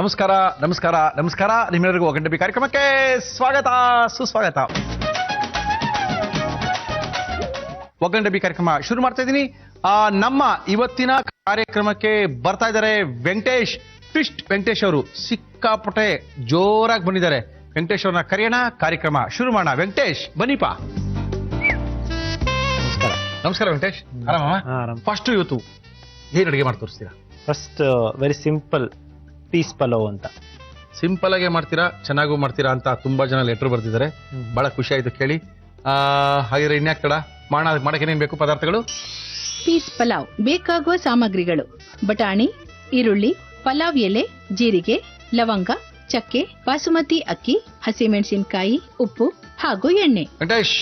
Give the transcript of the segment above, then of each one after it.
ನಮಸ್ಕಾರ ನಮಸ್ಕಾರ ನಮಸ್ಕಾರ ನಿಮ್ಮೆಲ್ಲರಿಗೂ ಒಗ್ಗಂಡ ಬಿ ಕಾರ್ಯಕ್ರಮಕ್ಕೆ ಸ್ವಾಗತ ಸುಸ್ವಾಗತ. ಒಗ್ಗಂಡ ಬಿ ಕಾರ್ಯಕ್ರಮ ಶುರು ಮಾಡ್ತಾ ಇದ್ದೀನಿ. ನಮ್ಮ ಇವತ್ತಿನ ಕಾರ್ಯಕ್ರಮಕ್ಕೆ ಬರ್ತಾ ಇದ್ದಾರೆ ವೆಂಕಟೇಶ್ ಟ್ವಿಸ್ಟ್. ವೆಂಕಟೇಶ್ ಅವರು ಸಿಕ್ಕಾಪಟ್ಟೆ ಜೋರಾಗಿ ಬಂದಿದ್ದಾರೆ. ವೆಂಕಟೇಶ್ ಅವ್ರನ್ನ ಕರೆಯೋಣ, ಕಾರ್ಯಕ್ರಮ ಶುರು ಮಾಡೋಣ. ವೆಂಕಟೇಶ್ ಬನ್ನಿಪ್ಪ. ನಮಸ್ಕಾರ ವೆಂಕಟೇಶ್, ಆರಾಮ? ಫಸ್ಟ್ ಇವತ್ತು ಏನ್ ಅಡುಗೆ ಮಾಡಿ ತೋರಿಸ್ತೀರಾ? First very simple peas pulao ಅಂತ. ಸಿಂಪಲ್ ಆಗಿ ಮಾಡ್ತೀರಾ, ಚೆನ್ನಾಗೂ ಮಾಡ್ತೀರಾ ಅಂತ ತುಂಬಾ ಜನ ಲೆಟರ್ ಬರ್ತಿದ್ದಾರೆ. ಬಹಳ ಖುಷಿ ಆಯ್ತು ಕೇಳಿ. ಹಾಗಿದ್ರೆ ಇನ್ಯಾಕ್ ತಡ ಮಾಡಕ್ಕೆ ಏನೇನ್ ಬೇಕು ಪದಾರ್ಥಗಳು? ಪೀಸ್ ಪಲಾವ್ ಬೇಕಾಗುವ ಸಾಮಗ್ರಿಗಳು: ಬಟಾಣಿ, ಈರುಳ್ಳಿ, ಪಲಾವ್ ಎಲೆ, ಜೀರಿಗೆ, ಲವಂಗ, ಚಕ್ಕೆ, ಬಾಸುಮತಿ ಅಕ್ಕಿ, ಹಸಿಮೆಣಸಿನಕಾಯಿ, ಉಪ್ಪು ಹಾಗೂ ಎಣ್ಣೆ. Venkatesh,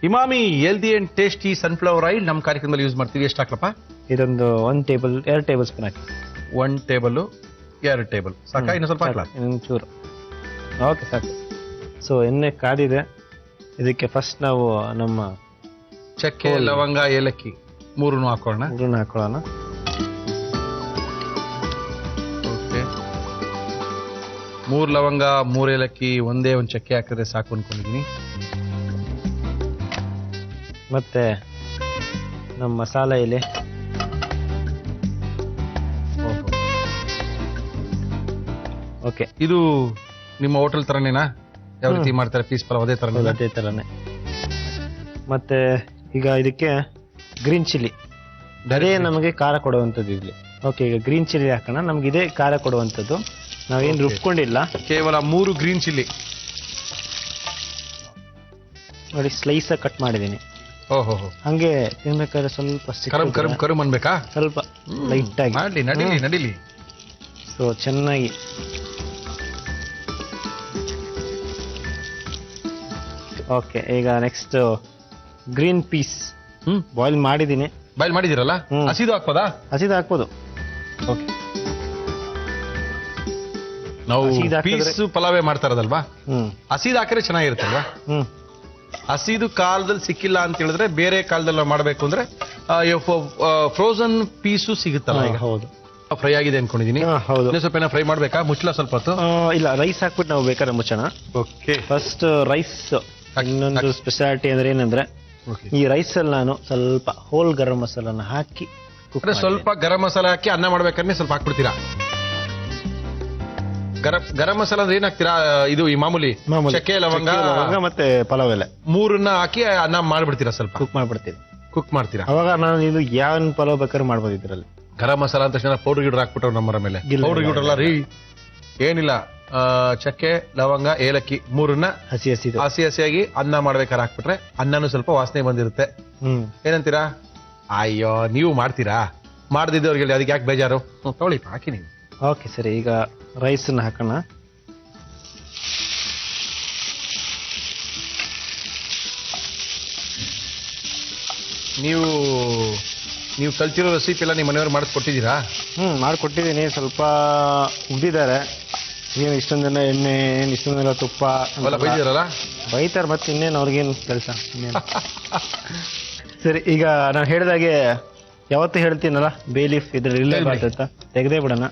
Emami healthy and tasty sunflower oil ನಮ್ಮ ಕಾರ್ಯಕ್ರಮದಲ್ಲಿ ಯೂಸ್ ಮಾಡ್ತೀವಿ. ಎಷ್ಟು ಹಾಕ್ಲಪ್ಪ? ಇದೊಂದು 2 ಟೇಬಲ್ ಸ್ಪೂನ್ ಹಾಕಿ. 1 ಟೇಬಲ್ 2 ಟೇಬಲ್ ಸಾಕಾ? ಇನ್ನು ಸ್ವಲ್ಪ ಹಾಕ್ಲಾ? ಚೂರು. ಓಕೆ, ಸಾಕು. ಸೊ ಎಣ್ಣೆ ಕಾದಿದೆ. ಇದಕ್ಕೆ ಫಸ್ಟ್ ನಾವು ನಮ್ಮ ಚಕ್ಕೆ, ಲವಂಗ, ಏಲಕ್ಕಿ ಮೂರನ್ನು ಹಾಕೋಣ. ಹಾಕೊಳ್ಳೋಣ. ಓಕೆ, 3 ಲವಂಗ, 3 ಏಲಕ್ಕಿ, ಒಂದೇ ಒಂದು ಚಕ್ಕೆ ಹಾಕಿದ್ರೆ ಸಾಕು ಅನ್ಕೊಂಡಿದ್ದೀನಿ. ಮತ್ತೆ ನಮ್ಮ ಮಸಾಲ ಎಲೆ, ಓಕೆ. ಇದು ನಿಮ್ಮ ಹೋಟೆಲ್ ತರನೇನಾ? ಯಾವ ರೀತಿ ಮಾಡ್ತಾರೆ ಪೀಸ್ ಪಲಾವ್? ಅದೇ ತರ ಅದೇ ತರನೇ. ಮತ್ತೆ ಈಗ ಇದಕ್ಕೆ ಗ್ರೀನ್ ಚಿಲ್ಲಿ, ಅದೇ ನಮಗೆ ಖಾರ ಕೊಡುವಂಥದ್ದು ಇಲ್ಲಿ. ಓಕೆ, ಈಗ ಗ್ರೀನ್ ಚಿಲ್ಲಿ ಹಾಕೋಣ. ನಮ್ಗೆ ಇದೇ ಖಾರ ಕೊಡುವಂಥದ್ದು. ನಾವೇನು ರುಬ್ಕೊಂಡಿಲ್ಲ, ಕೇವಲ 3 ಗ್ರೀನ್ ಚಿಲ್ಲಿ ನೋಡಿ, ಸ್ಲೈಸ್ ಕಟ್ ಮಾಡಿದ್ದೀನಿ. ಓಹೋ, ಹಂಗೆ ತಿನ್ಬೇಕಾದ್ರೆ ಸ್ವಲ್ಪ ಕರುಮ್ ಅನ್ಬೇಕಾ? ಸ್ವಲ್ಪ ಲೈಟ್ ಆಗಿ ಮಾಡ್ಲಿ, ನಡಿಲಿ. ಸೊ ಚೆನ್ನಾಗಿ ಓಕೆ. ಈಗ ನೆಕ್ಸ್ಟ್ ಗ್ರೀನ್ ಪೀಸ್ ಬಾಯ್ಲ್ ಮಾಡಿದ್ದೀನಿ. ಬಾಯ್ಲ್ ಮಾಡಿದಿರಲ್ಲ, ಹಸಿದು ಹಾಕ್ಬೋದಾ? ಹಸಿದು ಹಾಕ್ಬೋದು. ಓಕೆ, ನಾವು ಪೀಸ್ ಪಲಾವೇ ಮಾಡ್ತಾ ಇರೋದಲ್ವಾ, ಹಸಿದು ಹಾಕಿದ್ರೆ ಚೆನ್ನಾಗಿರುತ್ತಲ್ವಾ? ಹಸಿದು ಕಾಲದಲ್ಲಿ ಸಿಕ್ಕಿಲ್ಲ ಅಂತ ಹೇಳಿದ್ರೆ ಬೇರೆ ಕಾಲದಲ್ಲಿ ಮಾಡಬೇಕು ಅಂದ್ರೆ ಫ್ರೋಸನ್ ಪೀಸು ಸಿಗುತ್ತಲ್ಲ. ಹೌದು, ಫ್ರೈ ಆಗಿದೆ ಅನ್ಕೊಂಡಿದೀನಿ. ಹೌದು. ಸ್ವಲ್ಪ ಫ್ರೈ ಮಾಡ್ಬೇಕಾ? ಮುಚ್ಚಲ ಸ್ವಲ್ಪ ಹೊತ್ತು? ಇಲ್ಲ, ರೈಸ್ ಹಾಕ್ಬಿಟ್ಟು ನಾವು ಬೇಕಾದ್ರೆ ಮುಚ್ಚೋಣ. Okay, first rice. ಇನ್ನೊಂದು ಸ್ಪೆಷಾಲಿಟಿ ಅಂದ್ರೆ ಏನಂದ್ರೆ, ಈ ರೈಸ್ ಅಲ್ಲಿ ನಾನು ಸ್ವಲ್ಪ ಹೋಲ್ ಗರಂ ಮಸಾಲಾನ ಹಾಕಿ ಸ್ವಲ್ಪ ಗರಂ ಮಸಾಲ ಹಾಕಿ ಅನ್ನ ಮಾಡ್ಬೇಕಾದ್ರೆ ಸ್ವಲ್ಪ ಹಾಕ್ಬಿಡ್ತೀರಾ? ಗರಂ ಮಸಾಲ ಅಂದ್ರೆ ಏನ್ ಹಾಕ್ತೀರಾ? ಇದು ಈ ಮಾಮೂಲಿ ಚಕ್ಕೆ, ಲವಂಗ ಮತ್ತೆ ಪಲಾವ್ ಎಲೆ 3 ಹಾಕಿ ಅನ್ನ ಮಾಡ್ಬಿಡ್ತೀರಾ? ಸ್ವಲ್ಪ ಕುಕ್ ಮಾಡ್ತೀರಾ? ಅವಾಗ ನಾನು ಇದು ಯಾವ ಪಲಾವ್ ಬೇಕಾದ್ರೆ ಮಾಡ್ಬೋದು ಇದ್ರಲ್ಲಿ. ಗರಂ ಮಸಾಲ ಅಂತ ತಕ್ಷಣ ಪೌಡರ್ ಗಿಡರ್ ಹಾಕ್ಬಿಟ್ರು ನಮ್ಮರ ಮೇಲೆ. ಪೌಡರ್ ಗಿಡರಲ್ಲ ರೀ, ಏನಿಲ್ಲ. ಚಕ್ಕೆ, ಲವಂಗ, ಏಲಕ್ಕಿ 3 ಹಸಿಯಾಗಿ ಅನ್ನ ಮಾಡ್ಬೇಕಾದ್ರೆ ಹಾಕ್ಬಿಟ್ರೆ ಅನ್ನನೂ ಸ್ವಲ್ಪ ವಾಸನೆ ಬಂದಿರುತ್ತೆ. ಏನಂತೀರಾ? ಅಯ್ಯೋ, ನೀವು ಮಾಡ್ತೀರಾ? ಮಾಡ್ದಿದ್ದವ್ರಿಗೆ ಅದಕ್ಕೆ ಯಾಕೆ ಬೇಜಾರು? ತಗೊಳ್ಳಿ, ಹಾಕಿ ನೀವು. ಓಕೆ, ಸರಿ. ಈಗ ರೈಸ್ ಹಾಕೋಣ. ನೀವು ಕಲ್ತಿರೋ ರೆಸಿಪಿ ಎಲ್ಲ ನಿಮ್ಮ ಮನೆಯವ್ರು ಮಾಡಿಸ್ಕೊಟ್ಟಿದ್ದೀರಾ? ಮಾಡಿಕೊಟ್ಟಿದ್ದೀನಿ. ಸ್ವಲ್ಪ ಉಬ್ಬಿದ್ದಾರೆ. ಏನು ಇಷ್ಟೊಂದು ಜನ ಎಣ್ಣೆ, ಇಷ್ಟೊಂದು ಜನ ತುಪ್ಪ ಬೈದಿರಲ್ಲ? ಬೈತಾರೆ. ಮತ್ತೆ ಇನ್ನೇನು ಅವ್ರಿಗೇನು ಕೆಲಸ? ಸರಿ, ಈಗ ನಾನು ಹೇಳಿದಾಗೆ ಯಾವತ್ತೂ ಹೇಳ್ತೀನಲ್ಲ, ಬೇ ಲೀಫ್ ಇದ್ರೆ ಇರಲೇಬಾರ್ದು ಅಂತ ತೆಗೆದೇ ಬಿಡೋಣ.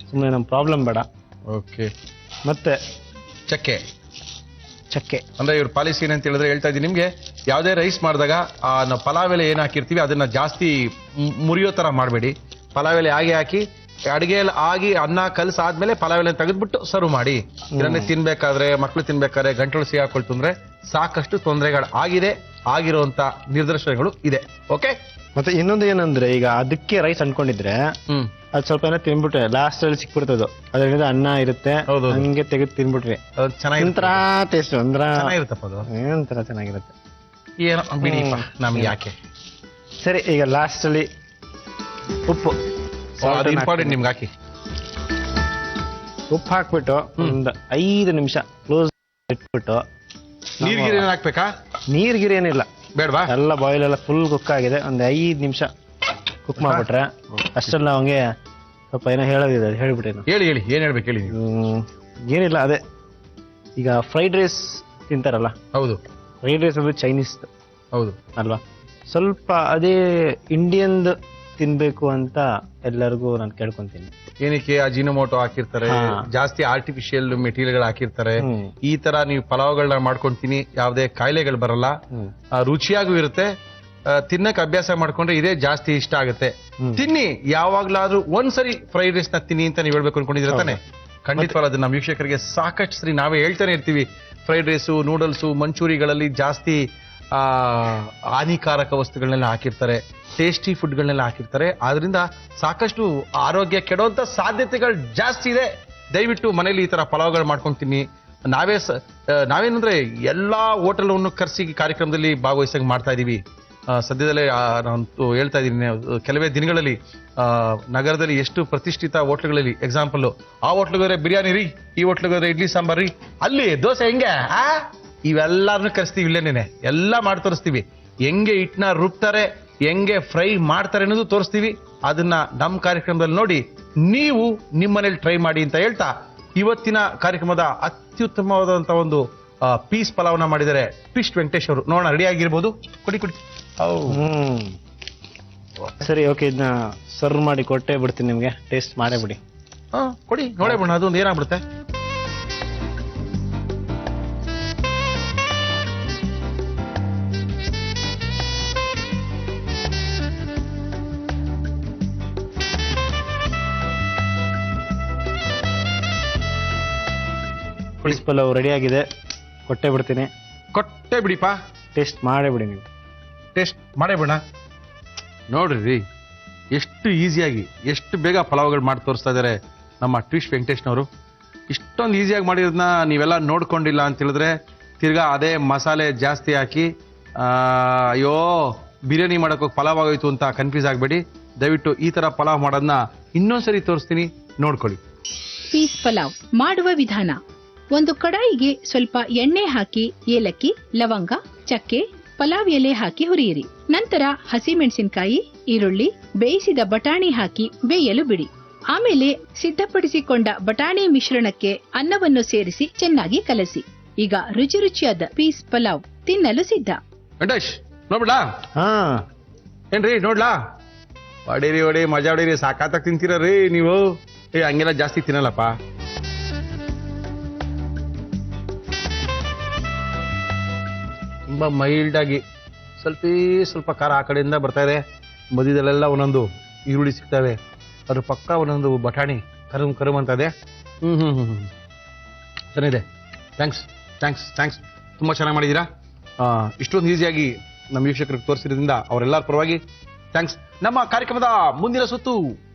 ಸುಮ್ಮನೆ ನಮ್ಮ ಪ್ರಾಬ್ಲಮ್ ಬೇಡ. ಓಕೆ. ಮತ್ತೆ ಚಕ್ಕೆ ಅಂದ್ರೆ ಇವ್ರ ಪಾಲಿಸಿ ಏನಂತ ಹೇಳಿದ್ರೆ, ಹೇಳ್ತಾ ಇದ್ದೀನಿ ನಿಮ್ಗೆ, ಯಾವುದೇ ರೈಸ್ ಮಾಡಿದಾಗ ನಾವು ಪಲಾವ್ ಎಲೆ ಏನ್ ಹಾಕಿರ್ತೀವಿ ಅದನ್ನ ಜಾಸ್ತಿ ಮುರಿಯೋ ತರ ಮಾಡಬೇಡಿ. ಪಲಾವ್ ಎಲೆ ಹಾಕಿ ಅಡಿಗೆ ಆಗಿ ಅನ್ನ ಕಲಸಾದ್ಮೇಲೆ ಪಲಾವ್ ಎಲೆ ತೆಗೆದ್ಬಿಟ್ಟು ಸರ್ವ್ ಮಾಡಿ. ಇದನ್ನೇ ತಿನ್ಬೇಕಾದ್ರೆ, ಮಕ್ಳು ತಿನ್ಬೇಕಾದ್ರೆ ಗಂಟಲು ಸಿಹಿ ಹಾಕೊಳ್ತಂದ್ರೆ ಸಾಕಷ್ಟು ತೊಂದರೆಗಳು ಆಗಿರುವಂತ ನಿದರ್ಶನಗಳು ಇದೆ. ಓಕೆ. ಮತ್ತೆ ಇನ್ನೊಂದು ಏನಂದ್ರೆ, ಈಗ ಅದಕ್ಕೆ ರೈಸ್ ಅನ್ಕೊಂಡಿದ್ರೆ ಅದು ಸ್ವಲ್ಪ ಏನೋ ತಿನ್ಬಿಟ್ರೆ ಲಾಸ್ಟ್ ಅಲ್ಲಿ ಸಿಕ್ಬಿಡ್ತದೆ. ಅದರಿಂದ ಅನ್ನ ಇರುತ್ತೆ, ಹಂಗೆ ತೆಗೆದು ತಿನ್ಬಿಟ್ರಿ ಒಂಥರ ಟೇಸ್ಟ್, ಚೆನ್ನಾಗಿರುತ್ತಪ್ಪ. ಅದು ಏನಂತರ ಚೆನ್ನಾಗಿರುತ್ತೆ. ಏನೋ ಬಿಡಿ, ನಮ್ಗೆ ಯಾಕೆ. ಸರಿ, ಈಗ ಲಾಸ್ಟ್ ಅಲ್ಲಿ ಉಪ್ಪು ಇಂಪಾರ್ಟೆಂಟ್ ನಿಮ್ಗೆ ಹಾಕಿ. ಉಪ್ಪು ಹಾಕ್ಬಿಟ್ಟು ಒಂದು 5 ನಿಮಿಷ ಕ್ಲೋಸ್ ಇಟ್ಬಿಟ್ಟು. ನೀರ್ಗಿರಿ ಹಾಕ್ಬೇಕಾ? ನೀರ್ಗಿರಿ ಏನಿಲ್ಲ, ಬೇಡವಾ? ಎಲ್ಲ ಬಾಯ್ಲ್ ಎಲ್ಲ ಫುಲ್ ಕುಕ್ ಆಗಿದೆ. ಒಂದು 5 ನಿಮಿಷ ಕುಕ್ ಮಾಡ್ಬಿಟ್ರೆ ಅಷ್ಟೆಲ್ಲ ಅವಂಗೆ ಸ್ವಲ್ಪ ಏನೋ ಹೇಳೋದಿದೆ, ಹೇಳ್ಬಿಟ್ಟೇನು. ಹೇಳಿ ಏನ್ ಹೇಳ್ಬೇಕು ಹೇಳಿ. ಏನಿಲ್ಲ, ಅದೇ ಈಗ ಫ್ರೈಡ್ ರೈಸ್ ತಿಂತಾರಲ್ಲ. ಹೌದು, ಫ್ರೈಡ್ ರೈಸ್ ಅದು ಚೈನೀಸ್. ಹೌದು ಅಲ್ವಾ? ಸ್ವಲ್ಪ ಅದೇ ಇಂಡಿಯನ್ ತಿನ್ಬೇಕು ಅಂತ ಎಲ್ಲರಿಗೂ ನಾನು ಕೇಳ್ಕೊಂತೀನಿ. ಏನಕ್ಕೆ ಅಜಿನೋಮೋಟೊ ಹಾಕಿರ್ತಾರೆ, ಹಾ. ಜಾಸ್ತಿ ಆರ್ಟಿಫಿಷಿಯಲ್ ಮೆಟೀರಿಯಲ್ ಹಾಕಿರ್ತಾರೆ. ಹ್ಮ್. ಈ ತರ ನೀವು ಪಲಾವ್ಗಳನ್ನ ಮಾಡ್ಕೊಂತೀನಿ, ಯಾವುದೇ ಕಾಯಿಲೆಗಳು ಬರಲ್ಲ, ಹ್ಮ್. ರುಚಿಯಾಗೂ ಇರುತ್ತೆ. ತಿನ್ನಕ್ ಅಭ್ಯಾಸ ಮಾಡ್ಕೊಂಡ್ರೆ ಇದೇ ಜಾಸ್ತಿ ಇಷ್ಟ ಆಗುತ್ತೆ. ಹ್ಮ್. ತಿನ್ನಿ, ಯಾವಾಗ್ಲಾದ್ರೂ ಒಂದ್ಸರಿ ಫ್ರೈಡ್ ರೈಸ್ ನ ತಿನ್ನಿ ಅಂತ ನೀವು ಹೇಳ್ಬೇಕು ಅನ್ಕೊಂಡಿದ್ರೆ ತಾನೆ? ಖಂಡಿತವಾದ ಅದು ನಮ್ಮ ವೀಕ್ಷಕರಿಗೆ ಸಾಕಷ್ಟು ಸರಿ ನಾವೇ ಹೇಳ್ತಾನೆ ಇರ್ತೀವಿ. ಫ್ರೈಡ್ ರೈಸು, ನೂಡಲ್ಸು, ಮಂಚೂರಿಗಳಲ್ಲಿ ಜಾಸ್ತಿ ಹಾನಿಕಾರಕ ವಸ್ತುಗಳನ್ನೆಲ್ಲ ಹಾಕಿರ್ತಾರೆ, ಟೇಸ್ಟಿ ಫುಡ್ಗಳನ್ನೆಲ್ಲ ಹಾಕಿರ್ತಾರೆ. ಆದ್ರಿಂದ ಸಾಕಷ್ಟು ಆರೋಗ್ಯ ಕೆಡುವಂತ ಸಾಧ್ಯತೆಗಳು ಜಾಸ್ತಿ ಇದೆ. ದಯವಿಟ್ಟು ಮನೇಲಿ ಈ ತರ ಪಲಾವ್ಗಳು ಮಾಡ್ಕೊಂತೀನಿ. ನಾವೇನಂದ್ರೆ ಎಲ್ಲಾ ಹೋಟೆಲ್ ಕರೆಸಿ ಕಾರ್ಯಕ್ರಮದಲ್ಲಿ ಭಾಗವಹಿಸಂಗ್ ಮಾಡ್ತಾ ಇದೀವಿ. ಸದ್ಯದಲ್ಲೇ ನಾನು ಹೇಳ್ತಾ ಇದ್ದೀನಿ, ಕೆಲವೇ ದಿನಗಳಲ್ಲಿ ನಗರದಲ್ಲಿ ಎಷ್ಟು ಪ್ರತಿಷ್ಠಿತ ಹೋಟ್ಲುಗಳಲ್ಲಿ, ಎಕ್ಸಾಂಪಲ್ ಆ ಹೋಟ್ಲಿಗೋದ್ರೆ ಬಿರಿಯಾನಿ ರೀ, ಈ ಹೋಟ್ಲಿಗೋದ್ರೆ ಇಡ್ಲಿ ಸಾಂಬಾರ್ ರೀ, ಅಲ್ಲಿ ದೋಸೆ ಹೆಂಗೆ ಇವೆಲ್ಲಾರನ್ನು ಕರೆಸ್ತೀವಿ. ಇಲ್ಲೇನೇನೆ ಎಲ್ಲ ಮಾಡಿ ತೋರಿಸ್ತೀವಿ. ಹೆಂಗೆ ಹಿಟ್ಟನ್ನ ರುಬ್ತಾರೆ, ಹೆಂಗೆ ಫ್ರೈ ಮಾಡ್ತಾರೆ ಅನ್ನೋದು ತೋರಿಸ್ತೀವಿ. ಅದನ್ನ ನಮ್ಮ ಕಾರ್ಯಕ್ರಮದಲ್ಲಿ ನೋಡಿ ನೀವು ನಿಮ್ಮನೇಲಿ ಟ್ರೈ ಮಾಡಿ ಅಂತ ಹೇಳ್ತಾ, ಇವತ್ತಿನ ಕಾರ್ಯಕ್ರಮದ ಅತ್ಯುತ್ತಮವಾದಂತ ಒಂದು ಪೀಸ್ ಪಲಾವ್ನ ಮಾಡಿದರೆ ಟ್ವಿಸ್ಟ್ ವೆಂಕಟೇಶ್ ಅವರು. ನೋಡೋಣ, ರೆಡಿ ಆಗಿರ್ಬೋದು. ಕೊಡಿ. ಸರಿ, ಓಕೆ, ಇದನ್ನ ಸರ್ವ್ ಮಾಡಿ ಕೊಟ್ಟೆ ಬಿಡ್ತೀನಿ ನಿಮ್ಗೆ. ಟೇಸ್ಟ್ ಮಾಡೇ ಬಿಡಿ. ಕೊಡಿ, ನೋಡೇ ಬಿಡೋಣ ಅದೊಂದು ಏನಾಗ್ಬಿಡುತ್ತೆ. ಪೀಸ್ ಪಲಾವ್ ರೆಡಿ ಆಗಿದೆ, ಕೊಟ್ಟೆ ಬಿಡ್ತೀನಿ. ಕೊಟ್ಟೆ ಬಿಡಿಪಾ, ಟೇಸ್ಟ್ ಮಾಡೇ ಬಿಡಿ ನೀವು. ಟೇಸ್ಟ್ ಮಾಡೇ ಬಿಡ. ನೋಡ್ರಿ ಎಷ್ಟು ಈಸಿಯಾಗಿ, ಎಷ್ಟು ಬೇಗ ಪಲಾವ್ಗಳು ಮಾಡಿ ತೋರಿಸ್ತಾ ಇದ್ದಾರೆ ನಮ್ಮ ಟ್ವಿಸ್ಟ್ ವೆಂಕಟೇಶ್ನವರು. ಇಷ್ಟೊಂದು ಈಸಿಯಾಗಿ ಮಾಡಿರೋದನ್ನ ನೀವೆಲ್ಲ ನೋಡ್ಕೊಂಡಿಲ್ಲ ಅಂತ ಹೇಳಿದ್ರೆ ತಿರ್ಗಾ ಅದೇ ಮಸಾಲೆ ಜಾಸ್ತಿ ಹಾಕಿ ಅಯ್ಯೋ ಬಿರಿಯಾನಿ ಮಾಡೋಕೆ ಪಲಾವ್ ಆಗೋಯ್ತು ಅಂತ ಕನ್ಫ್ಯೂಸ್ ಆಗಬೇಡಿ. ದಯವಿಟ್ಟು ಈ ತರ ಪಲಾವ್ ಮಾಡೋದನ್ನ ಇನ್ನೊಂದ್ಸರಿ ತೋರಿಸ್ತೀನಿ, ನೋಡ್ಕೊಳ್ಳಿ. ಪೀಸ್ ಪಲಾವ್ ಮಾಡುವ ವಿಧಾನ: ಒಂದು ಕಡಾಯಿಗೆ ಸ್ವಲ್ಪ ಎಣ್ಣೆ ಹಾಕಿ ಏಲಕ್ಕಿ, ಲವಂಗ, ಚಕ್ಕೆ, ಪಲಾವ್ ಎಲೆ ಹಾಕಿ ಹುರಿಯಿರಿ. ನಂತರ ಹಸಿಮೆಣಸಿನಕಾಯಿ, ಈರುಳ್ಳಿ, ಬೇಯಿಸಿದ ಬಟಾಣಿ ಹಾಕಿ ಬೇಯಲು ಬಿಡಿ. ಆಮೇಲೆ ಸಿದ್ಧಪಡಿಸಿಕೊಂಡ ಬಟಾಣಿ ಮಿಶ್ರಣಕ್ಕೆ ಅನ್ನವನ್ನು ಸೇರಿಸಿ ಚೆನ್ನಾಗಿ ಕಲಸಿ. ಈಗ ರುಚಿಯಾದ ಪೀಸ್ ಪಲಾವ್ ತಿನ್ನಲು ಸಿದ್ಧ. ವೆಂಕಟೇಶ್ ನೋಡ್ಬಿಡಾ? ಹಾ, ಏನ್ರಿ ನೋಡ್ಲಾ? ಹೊಡಿ ಮಜಾ ಹೊಡೀರಿ, ಸಾಕಾತಾಗ ತಿಂತೀರಿ ನೀವು. ಹಂಗೆಲ್ಲ ಜಾಸ್ತಿ ತಿನ್ನಲ್ಲಪ್ಪ. ತುಂಬಾ ಮೈಲ್ಡ್ ಆಗಿ, ಸ್ವಲ್ಪ ಖಾರ ಆ ಕಡೆಯಿಂದ ಬರ್ತಾ ಇದೆ. ಮಧ್ಯದಲ್ಲೆಲ್ಲ ಒಂದೊಂದು ಈರುಳ್ಳಿ ಸಿಗ್ತವೆ, ಅದ್ರ ಪಕ್ಕ ಒಂದೊಂದು ಬಟಾಣಿ ಕರಮ್ ಅಂತ ಇದೆ. ಚೆನ್ನಾಗಿದೆ. ಥ್ಯಾಂಕ್ಸ್. ತುಂಬಾ ಚೆನ್ನಾಗಿ ಮಾಡಿದ್ದೀರಾ. ಇಷ್ಟೊಂದು ಈಸಿಯಾಗಿ ನಮ್ಮ ವೀಕ್ಷಕರಿಗೆ ತೋರಿಸಿದ್ರಿಂದ ಅವರೆಲ್ಲರ ಪರವಾಗಿ ಥ್ಯಾಂಕ್ಸ್. ನಮ್ಮ ಕಾರ್ಯಕ್ರಮದ ಮುಂದಿನ ಸುತ್ತು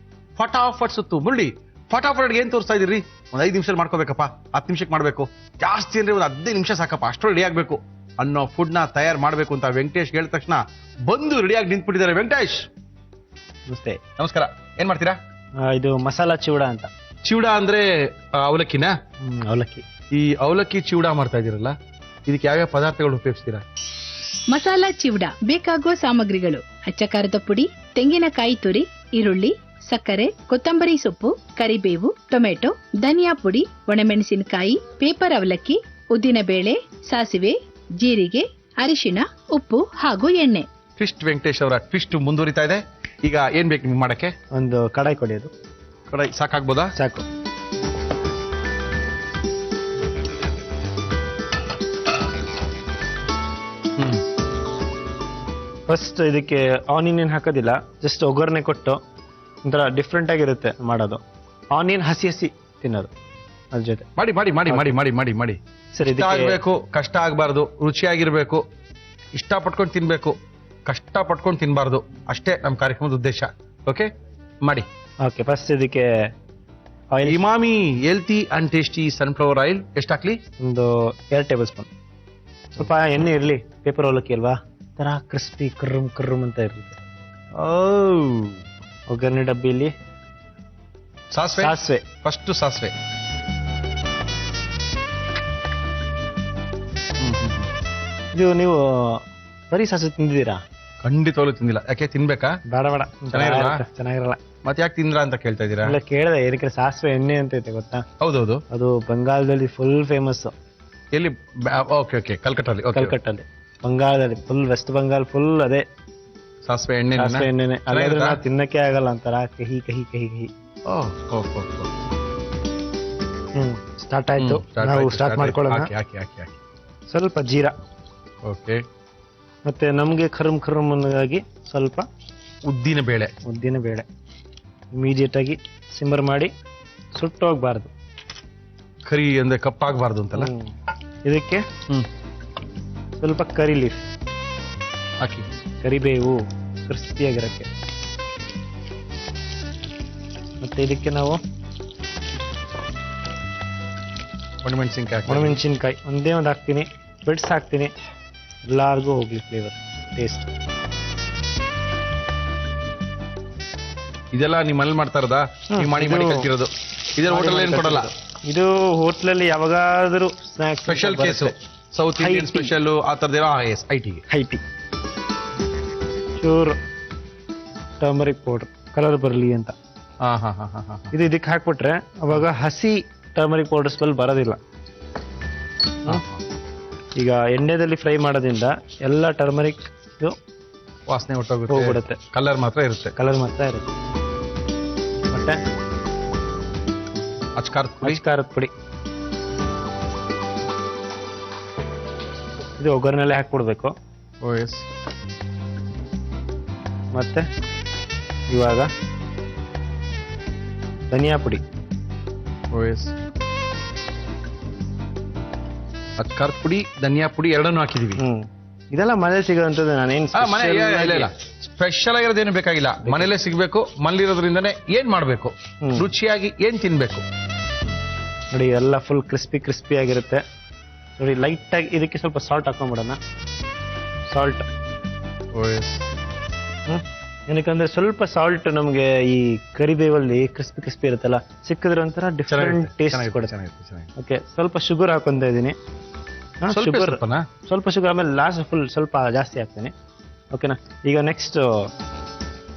ಫಟಾಫಟ್ ಸುತ್ತು. ಮುರಳಿ, ಫಟಾಫಟ್ ಏನ್ ತೋರಿಸ್ತಾ ಇದೀರಿ? ಒಂದ್ 5 ನಿಮಿಷ ಮಾಡ್ಕೋಬೇಕಪ್ಪ, 10 ನಿಮಿಷಕ್ಕೆ ಮಾಡ್ಬೇಕು. ಜಾಸ್ತಿ ಅಂದ್ರೆ ಒಂದು 15 ನಿಮಿಷ ಸಾಕಪ್ಪ, ಅಷ್ಟು ರೆಡಿ ಆಗ್ಬೇಕು ಅನ್ನೋ ಫುಡ್ ನ ತಯಾರು ಮಾಡ್ಬೇಕು ಅಂತ ವೆಂಕಟೇಶ್ ಹೇಳಿದ ತಕ್ಷಣ ಬಂದು ರೆಡಿಯಾಗಿ ನಿಂತ್ಬಿಟ್ಟಿದ್ದಾರೆ. ವೆಂಕಟೇಶ್ ನಮಸ್ತೆ. ನಮಸ್ಕಾರ. ಏನ್ ಮಾಡ್ತೀರಾ? ಇದು ಮಸಾಲಾ ಚಿವಡ ಅಂತ. ಚಿವಡ ಅಂದ್ರೆ ಅವಲಕ್ಕಿನ? ಅವಲಕ್ಕಿ. ಈ ಅವಲಕ್ಕಿ ಚಿವಡ ಮಾಡ್ತಾ ಇದೀರಲ್ಲ, ಇದಕ್ಕೆ ಯಾವ್ಯಾವ ಪದಾರ್ಥಗಳು ಉಪಯೋಗಿಸ್ತೀರಾ? ಮಸಾಲಾ ಚಿವಡ ಬೇಕಾಗುವ ಸಾಮಗ್ರಿಗಳು: ಅಚ್ಚ ಖಾರದ ಪುಡಿ, ತೆಂಗಿನಕಾಯಿ ತುರಿ, ಈರುಳ್ಳಿ, ಸಕ್ಕರೆ, ಕೊತ್ತಂಬರಿ ಸೊಪ್ಪು, ಕರಿಬೇವು, ಟೊಮೆಟೊ, ಧನಿಯಾ ಪುಡಿ, ಒಣಮೆಣಸಿನಕಾಯಿ, ಪೇಪರ್ ಅವಲಕ್ಕಿ, ಉದ್ದಿನಬೇಳೆ, ಸಾಸಿವೆ, ಜೀರಿಗೆ, ಅರಿಶಿಣ, ಉಪ್ಪು ಹಾಗೂ ಎಣ್ಣೆ. ಟ್ವಿಸ್ಟ್ ವೆಂಕಟೇಶ್ ಅವರ ಟ್ವಿಸ್ಟ್ ಮುಂದುವರಿತಾ ಇದೆ. ಈಗ ಏನ್ ಬೇಕು ನಿಮ್ಗೆ ಮಾಡಕ್ಕೆ? ಒಂದು ಕಡಾಯಿ ಕೊಡಿ. ಅದು ಕಡಾಯಿ ಸಾಕಾಗ್ಬೋದಾ? ಸಾಕು. ಫಸ್ಟ್ ಇದಕ್ಕೆ ಆನಿಯನ್ ಏನ್ ಹಾಕೋದಿಲ್ಲ, ಜಸ್ಟ್ ಒಗ್ಗರಣೆ ಕೊಟ್ಟು ಒಂಥರ ಡಿಫ್ರೆಂಟ್ ಆಗಿರುತ್ತೆ ಮಾಡೋದು. ಆನಿಯನ್ ಹಸಿ ತಿನ್ನೋದು ಅದ್ರ ಜೊತೆ. ಮಾಡಿ. ಸರಿ, ಇಷ್ಟ ಆಗ್ಬೇಕು, ಕಷ್ಟ ಆಗ್ಬಾರ್ದು. ರುಚಿಯಾಗಿರ್ಬೇಕು, ಇಷ್ಟಪಟ್ಕೊಂಡು ತಿನ್ಬೇಕು, ಕಷ್ಟಪಟ್ಕೊಂಡು ತಿನ್ಬಾರ್ದು. ಅಷ್ಟೇ ನಮ್ಮ ಕಾರ್ಯಕ್ರಮದ ಉದ್ದೇಶ. ಓಕೆ, ಮಾಡಿ. ಓಕೆ, ಫಸ್ಟ್ ಇದಕ್ಕೆ oil. Emami healthy and tasty sunflower oil ಎಷ್ಟು ಹಾಕ್ಲಿ? ಒಂದು 2 ಟೇಬಲ್ ಸ್ಪೂನ್. ಸ್ವಲ್ಪ ಎಣ್ಣೆ ಇರಲಿ, ಪೇಪರ್ ಅವಲಕ್ಕಿ ಅಲ್ವಾ, ತರ ಕ್ರಿಸ್ಪಿ ಕರ್ರಮ್ ಅಂತ ಇರುತ್ತೆ. ಒಗ್ಗರಣೆ ಡಬ್ಬಿಲಿ ಸಾಸಿವೆ. ಫಸ್ಟ್ ಸಾಸಿವೆ. ಇದು ನೀವು ಬರೀ ಸಾಸಿವೆ ತಿಂದಿದ್ದೀರಾ? ಖಂಡಿತವಾಗ್ಲೂ ತಿಂದಿಲ್ಲ. ಯಾಕೆ ತಿನ್ಬೇಕಾ? ಬೇಡ. ಚೆನ್ನಾಗಿರಲ್ಲ. ಮತ್ತೆ ಯಾಕೆ ತಿಂದ್ರ ಅಂತ ಕೇಳ್ತಾ ಇದೀರಾ? ಇಲ್ಲ, ಕೇಳಿದೆ. ಏನಕ್ಕೆ ಸಾಸಿವೆ ಎಣ್ಣೆ ಅಂತ ಐತೆ ಗೊತ್ತಾ? ಹೌದೌದು, ಅದು ಬಂಗಾಳದಲ್ಲಿ ಫುಲ್ ಫೇಮಸ್. ಎಲ್ಲಿ? ಓಕೆ, ಕಲ್ಕಟ್ಟಲ್ಲಿ. ಕಲ್ಕಟ್ಟಲ್ಲಿ, ಬಂಗಾಳದಲ್ಲಿ ಫುಲ್, ವೆಸ್ಟ್ ಬಂಗಾಲ್ ಫುಲ್ ಅದೇ ಸಾಸಿವೆ ಎಣ್ಣೆ ಸಾಸಿವೆ ಎಣ್ಣೆನೆ, ಅಲ್ಲಾದ್ರೆ ನಾವು ತಿನ್ನಕ್ಕೆ ಆಗಲ್ಲ ಅಂತಾರ ಕಹಿ ಕಹಿ ಕಹಿ ಕಹಿ. ಸ್ಟಾರ್ಟ್ ಆಯ್ತು, ನಾವು ಸ್ಟಾರ್ಟ್ ಮಾಡ್ಕೊಳ್ಳೋಣ. ಹಾಕಿ. ಸ್ವಲ್ಪ ಜೀರಾ, ಓಕೆ. ಮತ್ತೆ ನಮ್ಗೆ ಖರಂ ಖರಂ ಅನ್ನೋದಾಗಿ ಸ್ವಲ್ಪ ಉದ್ದಿನ ಬೇಳೆ ಇಮಿಡಿಯೇಟ್ ಆಗಿ ಸಿಮ್ಮರ್ ಮಾಡಿ ಸುಟ್ಟು ಹೋಗ್ಬಾರ್ದು, ಕರಿ ಅಂದ್ರೆ ಕಪ್ಪಾಗಬಾರ್ದು ಅಂತಲ್ಲ. ಇದಕ್ಕೆ ಸ್ವಲ್ಪ ಕರಿ ಲೀಫ್ ಹಾಕಿ, ಕರಿಬೇವು ಕ್ರಿಸ್ಪಿಯಾಗಿರಕ್ಕೆ. ಮತ್ತೆ ಇದಕ್ಕೆ ನಾವು ಒಣಮೆಣಸಿನ್ಕಾಯಿ ಒಂದೇ ಒಂದು ಹಾಕ್ತೀನಿ, ಬೆಡ್ಸ್ ಹಾಕ್ತೀನಿ, ಎಲ್ಲಾರ್ಗೂ ಹೋಗ್ಲಿ ಫ್ಲೇವರ್ ಟೇಸ್ಟ್. ಇದೆಲ್ಲ ನಿಮ್ಮಲ್ಲಿ ಮಾಡ್ತಾ ಇರೋದಾ? ನೀವು ಮಾಡಿ ಕಲ್ತಿರೋದು? ಇದರ ಹೋಟೆಲ್ ಏನು ಕೊಡಲ್ಲ? ಇದು ಹೋಟ್ಲಲ್ಲಿ ಯಾವಾಗಾದ್ರೂ snacks special case, south Indian special ಆ ಥರದ್ದೇನೋ. ಹೈಟಿ ಚೂರು ಟರ್ಮರಿಕ್ ಪೌಡರ್ ಕಲರ್ ಬರಲಿ ಅಂತ. ಹಾ. ಇದು ಇದಕ್ಕೆ ಹಾಕ್ಬಿಟ್ರೆ ಅವಾಗ ಹಸಿ ಟರ್ಮರಿಕ್ ಪೌಡರ್ ಸ್ಮೆಲ್ ಬರೋದಿಲ್ಲ. ಈಗ ಎಣ್ಣೆದಲ್ಲಿ ಫ್ರೈ ಮಾಡೋದ್ರಿಂದ ಎಲ್ಲ ಟರ್ಮರಿಕ್ ವಾಸನೆ ಹೋಗ್ಬಿಡುತ್ತೆ, ಕಲರ್ ಮಾತ್ರ ಇರುತ್ತೆ. ಮತ್ತೆ ಖಾರದ ಪುಡಿ ಇದು ಒಗ್ಗರಣೆಲೆ ಹಾಕ್ಬಿಡ್ಬೇಕು. ಮತ್ತೆ ಇವಾಗ ಧನಿಯಾ ಪುಡಿ, ಖಾರದ ಪುಡಿ, ಧನಿಯಾ ಪುಡಿ ಎರಡನ್ನೂ ಹಾಕಿದೀವಿ. ಇದೆಲ್ಲ ಮನೇಲಿ ಸಿಗೋಂಥದ್ದು. ನಾನೇನ್ ಸ್ಪೆಷಲ್ ಆಗಿರೋದೇನು ಬೇಕಾಗಿಲ್ಲ, ಮನೇಲೆ ಸಿಗ್ಬೇಕು. ಮನೇಲಿರೋದ್ರಿಂದನೇ ಏನ್ ಮಾಡ್ಬೇಕು, ರುಚಿಯಾಗಿ ಏನ್ ತಿನ್ಬೇಕು ನೋಡಿ. ಎಲ್ಲ ಫುಲ್ ಕ್ರಿಸ್ಪಿ ಆಗಿರುತ್ತೆ ನೋಡಿ. ಲೈಟ್ ಆಗಿ ಇದಕ್ಕೆ ಸ್ವಲ್ಪ ಸಾಲ್ಟ್ ಹಾಕೊಂಡ್ಬಿಡೋಣ. ಸಾಲ್ಟ್ ಏನಕ್ಕಂದ್ರೆ ಸ್ವಲ್ಪ ಸಾಲ್ಟ್ ನಮ್ಗೆ ಈ ಕರಿಬೇವಲ್ಲಿ ಕ್ರಿಸ್ಪಿ ಇರುತ್ತಲ್ಲ, ಸಿಕ್ಕಿದ್ರೆ ಒಂಥರ ಡಿಫರೆಂಟ್ ಟೇಸ್ಟ್ ಕೊಡುತ್ತೆ. ಓಕೆ, ಸ್ವಲ್ಪ ಶುಗರ್ ಹಾಕೊಂತ ಇದೀನಿ. ಸ್ವಲ್ಪ ಶುಗರ್, ಆಮೇಲೆ ಲಾಸ್ಟ್ ಫುಲ್ ಸ್ವಲ್ಪ ಜಾಸ್ತಿ ಹಾಕ್ತೇನೆ. ಓಕೆನಾ? ಈಗ ನೆಕ್ಸ್ಟ್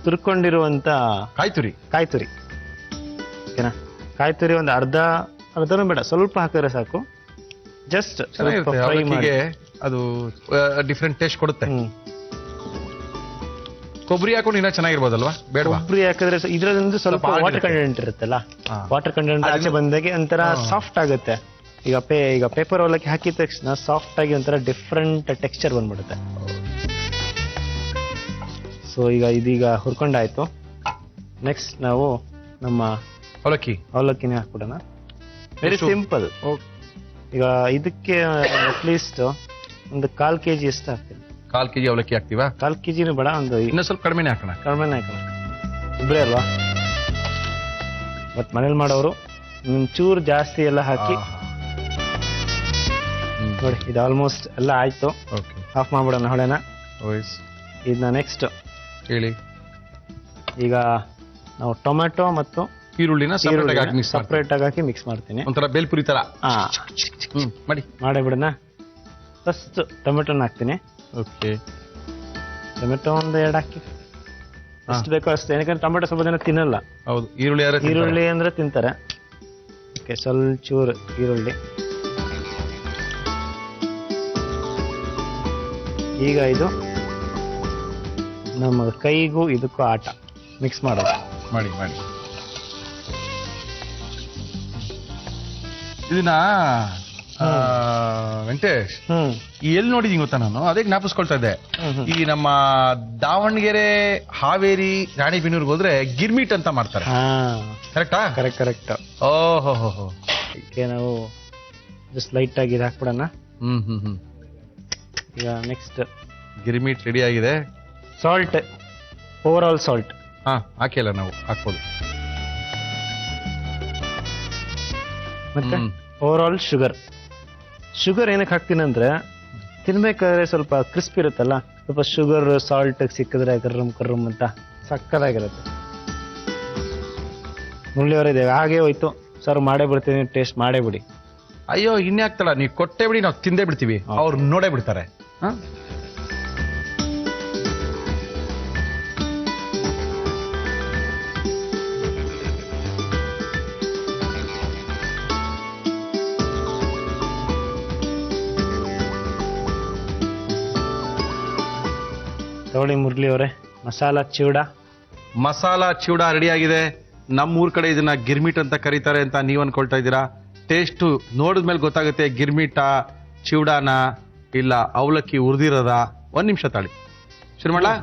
ತುರ್ಕೊಂಡಿರುವಂತ ಕಾಯಿ ತುರಿ. ಓಕೆನಾ? ಕಾಯಿ ತುರಿ ಒಂದು ಅರ್ಧನೂ ಬೇಡ, ಸ್ವಲ್ಪ ಹಾಕಿದ್ರೆ ಸಾಕು. ಜಸ್ಟ್ ಫ್ರೈ ಮಾಡಿ, ಅದು ಡಿಫ್ರೆಂಟ್ ಟೇಸ್ಟ್ ಕೊಡುತ್ತೆ. ಕೊಬ್ಬರಿ ಹಾಕೊಂಡು ಇನ್ನೂ ಚೆನ್ನಾಗಿರ್ಬೋದಲ್ವಾ? ಬೇಡ, ಕೊಬ್ಬರಿ ಹಾಕಿದ್ರೆ ಇದ್ರದ್ದು ಸ್ವಲ್ಪ ವಾಟರ್ ಕಂಟೆಂಟ್ ಇರುತ್ತಲ್ಲ, ವಾಟರ್ ಕಂಟೆಂಟ್ ಆಚೆ ಬಂದಾಗೆ ಒಂಥರ ಸಾಫ್ಟ್ ಆಗುತ್ತೆ. ಈಗ ಪೇಪರ್ ಅವಲಕ್ಕಿ ಹಾಕಿದ ತಕ್ಷಣ ಸಾಫ್ಟ್ ಆಗಿ ಒಂಥರ ಡಿಫ್ರೆಂಟ್ ಟೆಕ್ಸ್ಚರ್ ಬಂದ್ಬಿಡುತ್ತೆ. ಸೊ ಈಗ ಇದೀಗ ಹುರ್ಕೊಂಡಾಯ್ತು. ನೆಕ್ಸ್ಟ್ ನಾವು ನಮ್ಮ ಅವಲಕ್ಕಿನೇ ಹಾಕ್ಬಿಡೋಣ. Very simple. ಈಗ ಇದಕ್ಕೆ ಅಟ್ಲೀಸ್ಟ್ ಒಂದು 1/4 kg ಎಷ್ಟು ಹಾಕ್ತೀನಿ. 1/4 kg ಅವಲಕ್ಕಿ ಹಾಕ್ತೀವಾ? 1/4 kg ಬೇಡ, ಒಂದು ಇನ್ನೂ ಸ್ವಲ್ಪ ಕಡಿಮೆನೇ ಹಾಕೋಣ. ಇಬ್ಬರೇ ಅಲ್ವಾ? ಮತ್ ಮನೇಲಿ ಮಾಡೋರು ಚೂರು ಜಾಸ್ತಿ ಎಲ್ಲ ಹಾಕಿ ನೋಡಿ. ಇದು ಆಲ್ಮೋಸ್ಟ್ ಎಲ್ಲ ಆಯ್ತು. ಆಫ್ ಮಾಡ್ಬಿಡೋಣ ಹೊಳೆನ. ಇದನ್ನ ನೆಕ್ಸ್ಟ್ ಹೇಳಿ. ಈಗ ನಾವು ಟೊಮೆಟೊ ಮತ್ತು ಈರುಳ್ಳಿನ ಸಪರೇಟ್ ಆಗಿ ಹಾಕಿ ಮಿಕ್ಸ್ ಮಾಡ್ತೀನಿ. ಒಂಥರ ಬೇಲ್ಪುರಿ ತರ ಮಾಡೇ ಬಿಡೋಣ. ಫಸ್ಟ್ ಟೊಮೆಟೊನ ಹಾಕ್ತೀನಿ. ಟೊಮೆಟೊ ಒಂದು 2 ಹಾಕಿ, ಎಷ್ಟು ಬೇಕೋ ಅಷ್ಟು. ಏನಕ್ಕೆ ಟೊಮೆಟೊ ಸ್ವಲ್ಪ ಜನ ತಿನ್ನಲ್ಲ. ಹೌದು, ಈರುಳ್ಳಿ ಅಂದ್ರೆ ತಿಂತಾರೆ. ಓಕೆ, ಸ್ವಲ್ಪ ಚೂರು ಈರುಳ್ಳಿ. ಈಗ ಇದು ನಮ್ಮ ಕೈಗೂ ಇದಕ್ಕೂ ಆಟ ಮಿಕ್ಸ್ ಮಾಡೋದು. ಮಾಡಿ ಇದನ್ನ ವೆಂಕಟೇಶ್, ಎಲ್ಲಿ ನೋಡಿದೀನಿ ಗೊತ್ತಾ ನಾನು, ಅದೇ ಜ್ಞಾಪಿಸ್ಕೊಳ್ತಾ ಇದ್ದೆ. ಈ ನಮ್ಮ ದಾವಣಗೆರೆ, ಹಾವೇರಿ, ರಾಣಿಬೆನ್ನೂರ್ಗೆ ಹೋದ್ರೆ ಗಿರ್ಮಿಟ್ ಅಂತ ಮಾಡ್ತಾರೆ. ಕರೆಕ್ಟಾ? ಕರೆಕ್ಟ್. ಓಹೋ, ಇದಕ್ಕೆ ನಾವು ಜಸ್ಟ್ ಲೈಟ್ ಆಗಿ ಇದು ಹಾಕ್ಬಿಡೋಣ. ಈಗ ನೆಕ್ಸ್ಟ್ ಗಿರ್ಮಿಟ್ ರೆಡಿ ಆಗಿದೆ. ಸಾಲ್ಟ್, ಓವರ್ ಆಲ್ ಸಾಲ್ಟ್ ಹಾಕಿಲ್ಲ, ನಾವು ಹಾಕ್ಬೋದು. ಮತ್ತೆ ಓವರ್ ಆಲ್ ಶುಗರ್ ಏನಕ್ಕೆ ಹಾಕ್ತೀನಿ ಅಂದ್ರೆ, ತಿನ್ಬೇಕಾದ್ರೆ ಸ್ವಲ್ಪ ಕ್ರಿಸ್ಪಿ ಇರುತ್ತಲ್ಲ, ಸ್ವಲ್ಪ ಶುಗರ್ ಸಾಲ್ಟ್ ಸಿಕ್ಕಿದ್ರೆ ಕರ್ರಮ್ ಅಂತ ಸಕ್ಕದಾಗಿರುತ್ತೆ. ಮುಳ್ಳಿಯವರಿದೆ ಹಾಗೆ ಹೋಯ್ತು ಸರ್, ಮಾಡೇ ಬಿಡ್ತೀನಿ, ಟೇಸ್ಟ್ ಮಾಡೇ ಬಿಡಿ. ಅಯ್ಯೋ, ಇನ್ನೇ ಆಗ್ತಲ್ಲ, ನೀವು ಕೊಟ್ಟೆ ಬಿಡಿ, ನಾವು ತಿಂದೇ ಬಿಡ್ತೀವಿ, ಅವ್ರು ನೋಡೇ ಬಿಡ್ತಾರೆ. ತಗೊಳ್ಳಿ ಮುರಳಿ ಅವರೇ, ಮಸಾಲಾ ಚಿವಡ. ಮಸಾಲಾ ಚಿವಡ ರೆಡಿ ಆಗಿದೆ. ನಮ್ಮ ಊರ್ ಕಡೆ ಇದನ್ನ ಗಿರ್ಮಿಟ್ ಅಂತ ಕರೀತಾರೆ ಅಂತ ನೀವ್ ಅನ್ಕೊಳ್ತಾ ಇದ್ದೀರಾ. ಟೇಸ್ಟ್ ನೋಡಿದ್ಮೇಲೆ ಗೊತ್ತಾಗುತ್ತೆ ಗಿರ್ಮಿಟ, ಚಿವಡಾನ ಇಲ್ಲ ಅವಲಕ್ಕಿ ಹುರಿದಿರೋದ. ಒಂದ್ ನಿಮಿಷ ತಾಳಿ, ಶುರು ಮಾಡ್ಲಾ?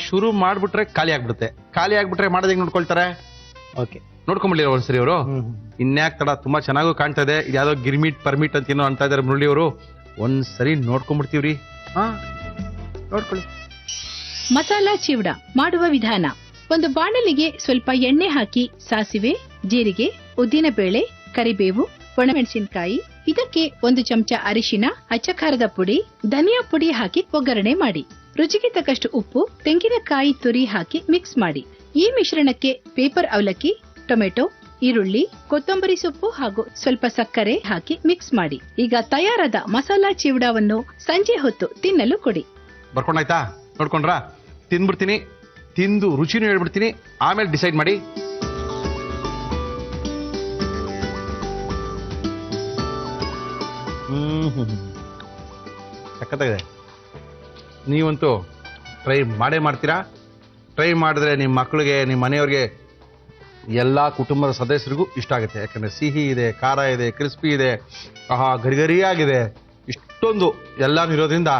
ಶುರು ಮಾಡ್ಬಿಟ್ರೆ ಖಾಲಿ ಆಗ್ಬಿಡುತ್ತೆ. ಖಾಲಿ ಆಗ್ಬಿಟ್ರೆ ಮಾಡೋದ್ ಹೆಂಗ್ ನೋಡ್ಕೊಳ್ತಾರೆ? ಓಕೆ, ನೋಡ್ಕೊಂಬಿಟ್ಟಿರೋ ಒಂದ್ಸರಿ ಅವರು. ಇನ್ಯಾಕ್ ತಡ, ತುಂಬಾ ಚೆನ್ನಾಗೂ ಕಾಣ್ತಾ ಇದೆ. ಯಾವ್ದೋ ಗಿರ್ಮಿಟ್ ಪರ್ಮಿಟ್ ಅಂತ ಏನೋ ಅಂತ ಇದಾರೆ ಮುರಳಿ ಅವರು. ಒಂದ್ಸರಿ ನೋಡ್ಕೊಂಡ್ಬಿಡ್ತೀವ್ರಿ. ನೋಡ್ಕೊಳ್ಳಿ. ಮಸಾಲಾ ಚಿವಡ ಮಾಡುವ ವಿಧಾನ. ಒಂದು ಬಾಣಲಿಗೆ ಸ್ವಲ್ಪ ಎಣ್ಣೆ ಹಾಕಿ ಸಾಸಿವೆ, ಜೀರಿಗೆ, ಉದ್ದಿನಬೇಳೆ, ಕರಿಬೇವು, ಒಣಮೆಣಸಿನಕಾಯಿ, ಇದಕ್ಕೆ 1 ಚಮಚ ಅರಿಶಿನ, ಅಚ್ಚ ಖಾರದ ಪುಡಿ, ಧನಿಯಾ ಪುಡಿ ಹಾಕಿ ಒಗ್ಗರಣೆ ಮಾಡಿ. ರುಚಿಗೆ ತಕ್ಕಷ್ಟು ಉಪ್ಪು, ತೆಂಗಿನಕಾಯಿ ತುರಿ ಹಾಕಿ ಮಿಕ್ಸ್ ಮಾಡಿ. ಈ ಮಿಶ್ರಣಕ್ಕೆ ಪೇಪರ್ ಅವಲಕ್ಕಿ, ಟೊಮೆಟೊ, ಈರುಳ್ಳಿ, ಕೊತ್ತಂಬರಿ ಸೊಪ್ಪು ಹಾಗೂ ಸ್ವಲ್ಪ ಸಕ್ಕರೆ ಹಾಕಿ ಮಿಕ್ಸ್ ಮಾಡಿ. ಈಗ ತಯಾರಾದ ಮಸಾಲಾ ಚಿವಡವನ್ನು ಸಂಜೆ ಹೊತ್ತು ತಿನ್ನಲು ಕೊಡಿ. ಬರ್ಕೊಂಡಾಯ್ತಾ? ನೋಡ್ಕೊಂಡ್ರಾ? ತಿಂದ್ಬಿಡ್ತೀನಿ, ತಿಂದು ರುಚಿನೂ ಹೇಳ್ಬಿಡ್ತೀನಿ, ಆಮೇಲೆ ಡಿಸೈಡ್ ಮಾಡಿ. ಸಖತ್ತಾಗಿದೆ. ನೀವಂತೂ ಟ್ರೈ ಮಾಡೇ ಮಾಡ್ತೀರಾ. ಟ್ರೈ ಮಾಡಿದ್ರೆ ನಿಮ್ಮ ಮಕ್ಕಳಿಗೆ, ನಿಮ್ಮ ಮನೆಯವ್ರಿಗೆ, ಎಲ್ಲಾ ಕುಟುಂಬದ ಸದಸ್ಯರಿಗೂ ಇಷ್ಟ ಆಗುತ್ತೆ. ಯಾಕಂದ್ರೆ ಸಿಹಿ ಇದೆ, ಖಾರ ಇದೆ, ಕ್ರಿಸ್ಪಿ ಇದೆ, ಗರಿಗರಿಯಾಗಿದೆ. ಇಷ್ಟೊಂದು ಎಲ್ಲಾನು ಇರೋದ್ರಿಂದ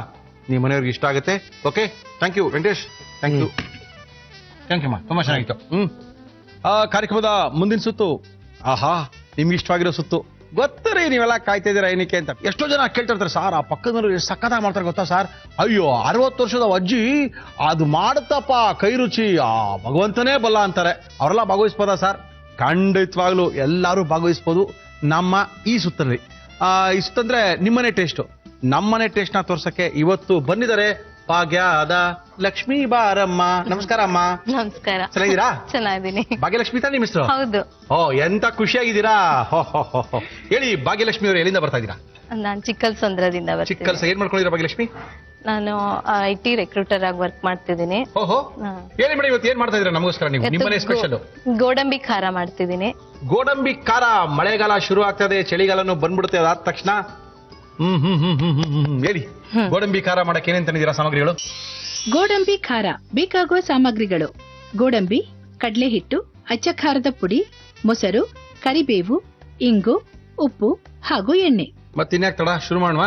ನಿಮ್ಮ ಮನೆಯವ್ರಿಗೆ ಇಷ್ಟ ಆಗುತ್ತೆ. Okay, thank you Venkatesh. Thank you ಅಮ್ಮ, ತುಂಬಾ ಚೆನ್ನಾಗಿತ್ತು. ಕಾರ್ಯಕ್ರಮದ ಮುಂದಿನ ಸುತ್ತು. ಆಹಾ, ನಿಮ್ಗೆ ಇಷ್ಟವಾಗಿರೋ ಸುತ್ತು. ಗೊತ್ತರಿ, ನೀವೆಲ್ಲ ಕಾಯ್ತಾ ಇದ್ದೀರಾ ಏನಕ್ಕೆ ಅಂತ. ಎಷ್ಟೋ ಜನ ಕೇಳ್ತಿರ್ತಾರೆ, ಸರ್ ಆ ಪಕ್ಕದವರು ಎಷ್ಟು ಸಕ್ಕತ್ತಾಗಿ ಮಾಡ್ತಾರೆ ಗೊತ್ತಾ ಸರ್? ಅಯ್ಯೋ, 60 ವರ್ಷದ ಅಜ್ಜಿ ಅದು ಮಾಡುತ್ತಪ್ಪ ಕೈ ರುಚಿ, ಭಗವಂತನೇ ಬಲ್ಲ ಅಂತಾರೆ. ಅವರೆಲ್ಲ ಭಾಗವಹಿಸ್ಬೋದಾ ಸರ್? ಖಂಡಿತವಾಗ್ಲು ಎಲ್ಲರೂ ಭಾಗವಹಿಸ್ಬೋದು ನಮ್ಮ ಈ ಸುತ್ತಲ್ಲಿ. ಈ ಸುತ್ತಂದ್ರೆ ನಿಮ್ಮನೆ ಟೇಸ್ಟ್. ನಮ್ಮನೆ ಟೇಸ್ಟ್ ನ ತೋರ್ಸಕ್ಕೆ ಇವತ್ತು ಬಂದಿದ್ದಾರೆ ಭಾಗ್ಯದ ಲಕ್ಷ್ಮೀ ಬಾರಮ್ಮ. ನಮಸ್ಕಾರ ಅಮ್ಮ. ನಮಸ್ಕಾರ. ಚೆನ್ನಾಗಿದ್ದೀರಾ? ಚೆನ್ನಾಗಿದ್ದೀನಿ. ಭಾಗ್ಯಲಕ್ಷ್ಮಿ ತಾನೇ ನಿಮ್ಮ ಹೆಸರು? ಹೌದು. ಓ, ಎಂತ ಖುಷಿಯಾಗಿದ್ದೀರಾ. ಹೇಳಿ ಭಾಗ್ಯಲಕ್ಷ್ಮಿ ಅವರು, ಎಲ್ಲಿಂದ ಬರ್ತಾ ಇದ್ದೀರಾ? ನಾನು ಚಿಕ್ಕಲ್ಸಂದ್ರದಿಂದ ಬರ್ತೀನಿ. ಚಿಕ್ಕಲ್ಸ. ಏನ್ ಮಾಡ್ಕೊಂಡಿದ್ದೀರಾ ಭಾಗ್ಯಲಕ್ಷ್ಮಿ? ನಾನು IT ರೆಕ್ರೂಟರ್ ಆಗಿ ವರ್ಕ್ ಮಾಡ್ತಿದ್ದೀನಿ. ಓಹೋ, ಹೇಳಿ ಮೇಡಮ್, ಇವತ್ತು ಏನ್ ಮಾಡ್ತಾ ಇದ್ದೀರಾ ನಮಗೋಸ್ಕರ? ನೀವು ನಿಮ್ಮನೆ ಸ್ಪೆಷಲ್ ಗೋಡಂಬಿ ಖಾರ ಮಾಡ್ತಿದ್ದೀನಿ. ಗೋಡಂಬಿ ಖಾರ. ಮಳೆಗಾಲ ಶುರು ಆಗ್ತದೆ, ಚಳಿಗಾಲನು ಬಂದ್ಬಿಡುತ್ತೆ ಅದಾದ ತಕ್ಷಣ. ಹೇಳಿ, ಗೋಡಂಬಿ ಖಾರ ಮಾಡಕ್ಕೆ ಏನೇನ್ ತಂದಿದ್ದೀರಾ ಸಾಮಗ್ರಿಗಳು? ಗೋಡಂಬಿ ಖಾರ ಬೇಕಾಗುವ ಸಾಮಗ್ರಿಗಳು: ಗೋಡಂಬಿ, ಕಡಲೆ ಹಿಟ್ಟು, ಅಚ್ಚ ಖಾರದ ಪುಡಿ, ಮೊಸರು, ಕರಿಬೇವು, ಇಂಗು, ಉಪ್ಪು ಹಾಗೂ ಎಣ್ಣೆ. ಮತ್ತೆ ಇನ್ಯಾಕ್ ತಡ, ಶುರು ಮಾಡುವ?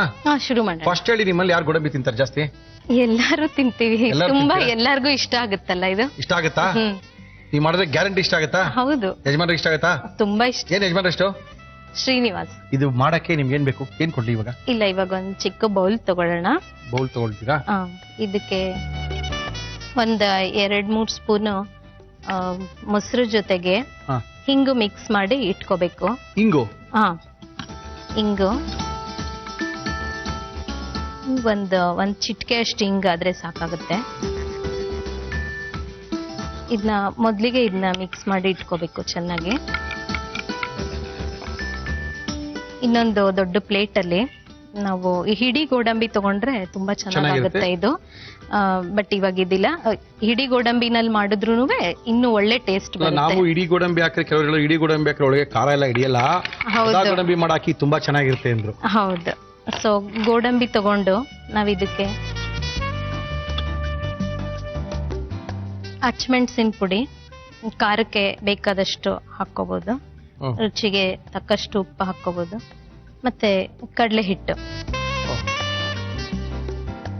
ಶುರು ಮಾಡೋಣ. ಫಸ್ಟ್ ಹೇಳಿ, ನಿಮ್ಮಲ್ಲಿ ಯಾರು ಗೋಡಂಬಿ ತಿಂತಾರೆ ಜಾಸ್ತಿ? ಎಲ್ಲಾರು ತಿಂತೀವಿ. ಎಲ್ಲರೂ ತುಂಬಾ ತಿಂತೀರಾ? ಎಲ್ಲಾರ್ಗು ಇಷ್ಟ ಆಗುತ್ತಲ್ಲ ಇದು. ಇಷ್ಟ ಆಗುತ್ತಾ? ನೀವು ಮಾಡಿದ್ರೆ ಗ್ಯಾರಂಟಿ ಇಷ್ಟ ಆಗುತ್ತಾ? ಹೌದು, ಯಜಮಾನ್ರಿಗೆ ಇಷ್ಟ ಆಗುತ್ತಾ? ತುಂಬಾ ಇಷ್ಟ. ಏನ್ ಯಜಮಾನ್ರ ಎಷ್ಟು? ಶ್ರೀನಿವಾಸ್. ಇದು ಮಾಡಕ್ಕೆ ನಿಮ್ಗೆ ಏನ್ ಬೇಕು? ಏನ್ ಕೊಡ್ಲಿ ಇವಾಗ? ಇಲ್ಲ, ಇವಾಗ ಒಂದ್ ಚಿಕ್ಕ ಬೌಲ್ ತಗೊಳ್ಳೋಣ. ಬೌಲ್ ತಗೊಳ್ತೀರಾ? ಇದಕ್ಕೆ ಒಂದ್ 2-3 ಸ್ಪೂನು ಮೊಸರು ಜೊತೆಗೆ ಹಿಂಗು ಮಿಕ್ಸ್ ಮಾಡಿ ಇಟ್ಕೋಬೇಕು. ಹಿಂಗು? ಹಿಂಗು ಒಂದ್ ಚಿಟಿಕೆ ಅಷ್ಟು ಹಿಂಗಾದ್ರೆ ಸಾಕಾಗುತ್ತೆ. ಇದನ್ನ ಮೊದ್ಲಿಗೆ ಇದನ್ನ ಮಿಕ್ಸ್ ಮಾಡಿ ಇಟ್ಕೋಬೇಕು ಚೆನ್ನಾಗಿ. ಇನ್ನೊಂದು ದೊಡ್ಡ ಪ್ಲೇಟ್ ಅಲ್ಲಿ ನಾವು ಹಿಡಿ ಗೋಡಂಬಿ ತಗೊಂಡ್ರೆ ತುಂಬಾ ಚೆನ್ನಾಗುತ್ತೆ ಇದು. ಬಟ್ ಇವಾಗ ಇದಿಲ್ಲ. ಹಿಡಿ ಗೋಡಂಬಿನಲ್ಲಿ ಮಾಡಿದ್ರು ಇನ್ನು ಒಳ್ಳೆ ಟೇಸ್ಟ್ ಬರುತ್ತೆ. ನಾವು ಇಡೀ ಗೋಡಂಬಿ ಹಾಕ್ರೆ, ಕೆಲವರು ಇಡೀ ಗೋಡಂಬಿ ಹಾಕ್ರೆ ಒಳಗೆ ಖಾರ ಎಲ್ಲ ಹಿಡಿಯಲ್ಲ. ಗೋಡಂಬಿ ಮಾಡಾಕಿ ತುಂಬಾ ಚೆನ್ನಾಗಿರುತ್ತೆ ಅಂದ್ರು. ಹೌದು. ಸೊ ಗೋಡಂಬಿ ತಗೊಂಡು ನಾವ್ ಇದಕ್ಕೆ ಹಚ್ಮೆಣಸಿನ ಪುಡಿ, ಖಾರಕ್ಕೆ ಬೇಕಾದಷ್ಟು ಹಾಕೋಬಹುದು, ರುಚಿಗೆ ತಕ್ಕಷ್ಟು ಉಪ್ಪು ಹಾಕೋಬಹುದು, ಮತ್ತೆ ಕಡಲೆ ಹಿಟ್ಟು.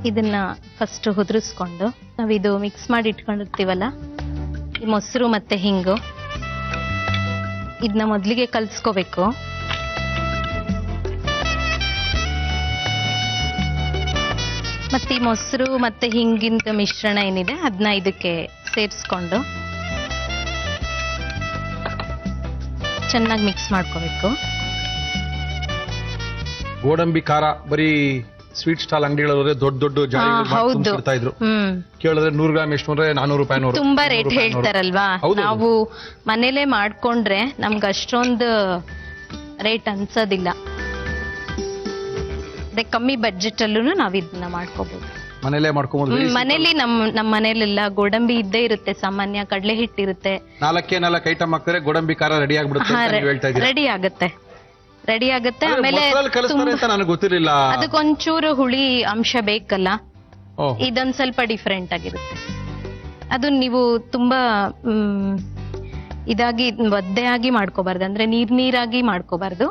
ಇದನ್ನ ಫಸ್ಟ್ ಹುದುರಿಸ್ಕೊಂಡು ನಾವಿದು ಮಿಕ್ಸ್ ಮಾಡಿ ಇಟ್ಕೊಂಡಿರ್ತೀವಲ್ಲ, ಈ ಮೊಸರು ಮತ್ತೆ ಹಿಂಗು ಇದನ್ನ ಮೊದ್ಲಿಗೆ ಕಲ್ಸ್ಕೋಬೇಕು. ಮತ್ತೆ ಈ ಮೊಸರು ಮತ್ತೆ ಹಿಂಗಿನ ಮಿಶ್ರಣ ಏನಿದೆ ಅದನ್ನ ಇದಕ್ಕೆ ಸೇರಿಸ್ಕೊಂಡು ಚೆನ್ನಾಗಿ ಮಿಕ್ಸ್ ಮಾಡ್ಕೋಬೇಕು. ಗೋಡಂಬಿ ಖಾರ ಬರೀ ಸ್ವೀಟ್ ಸ್ಟಾಲ್ ಅಂಗಡಿಗಳಲ್ಲಿ ದೊಡ್ಡ ದೊಡ್ಡ ಜಾಗ ಇದ್ರು. ಕೇಳಿದ್ರೆ 100 ಗ್ರಾಮ್ ಎಷ್ಟು ಅಂದ್ರೆ 400 ರೂಪಾಯಿ. ತುಂಬಾ ರೇಟ್ ಹೇಳ್ತಾರಲ್ವಾ. ನಾವು ಮನೇಲೆ ಮಾಡ್ಕೊಂಡ್ರೆ ನಮ್ಗೆ ಅಷ್ಟೊಂದು ರೇಟ್ ಅನ್ಸೋದಿಲ್ಲ. ಅದೇ ಕಮ್ಮಿ ಬಡ್ಜೆಟ್ ಅಲ್ಲೂ ನಾವ್ ಇದನ್ನ ಮಾಡ್ಕೋಬಹುದು. ಮನೇಲೆ ಮಾಡ್ಕೋಬಹುದು. ಮನೇಲಿ ನಮ್ಮ ಮನೇಲೆಲ್ಲ ಗೋಡಂಬಿ ಇದ್ದೇ ಇರುತ್ತೆ. ಸಾಮಾನ್ಯ ಕಡಲೆ ಹಿಟ್ಟಿರುತ್ತೆ. 4 ಐಟಮ್ ಹಾಕಿದ್ರೆ ಗೋಡಂಬಿ ಖಾರ ರೆಡಿ ಆಗ್ಬಿಡುತ್ತೆ. ರೆಡಿ ಆಗುತ್ತೆ. ಆಮೇಲೆ ನನಗೆ ಗೊತ್ತಿರಲಿಲ್ಲ. ಅದಕ್ಕೊಂಚೂರು ಹುಳಿ ಅಂಶ ಬೇಕಲ್ಲ. ಓಹ್. ಇದೊಂದ್ ಸ್ವಲ್ಪ ಡಿಫ್ರೆಂಟ್ ಆಗಿರುತ್ತೆ. ಅದು ನೀವು ತುಂಬಾ ಇದಾಗಿ ಒದ್ದೆ ಆಗಿ ಮಾಡ್ಕೋಬಾರ್ದು, ಅಂದ್ರೆ ನೀರಾಗಿ ಮಾಡ್ಕೋಬಾರ್ದು,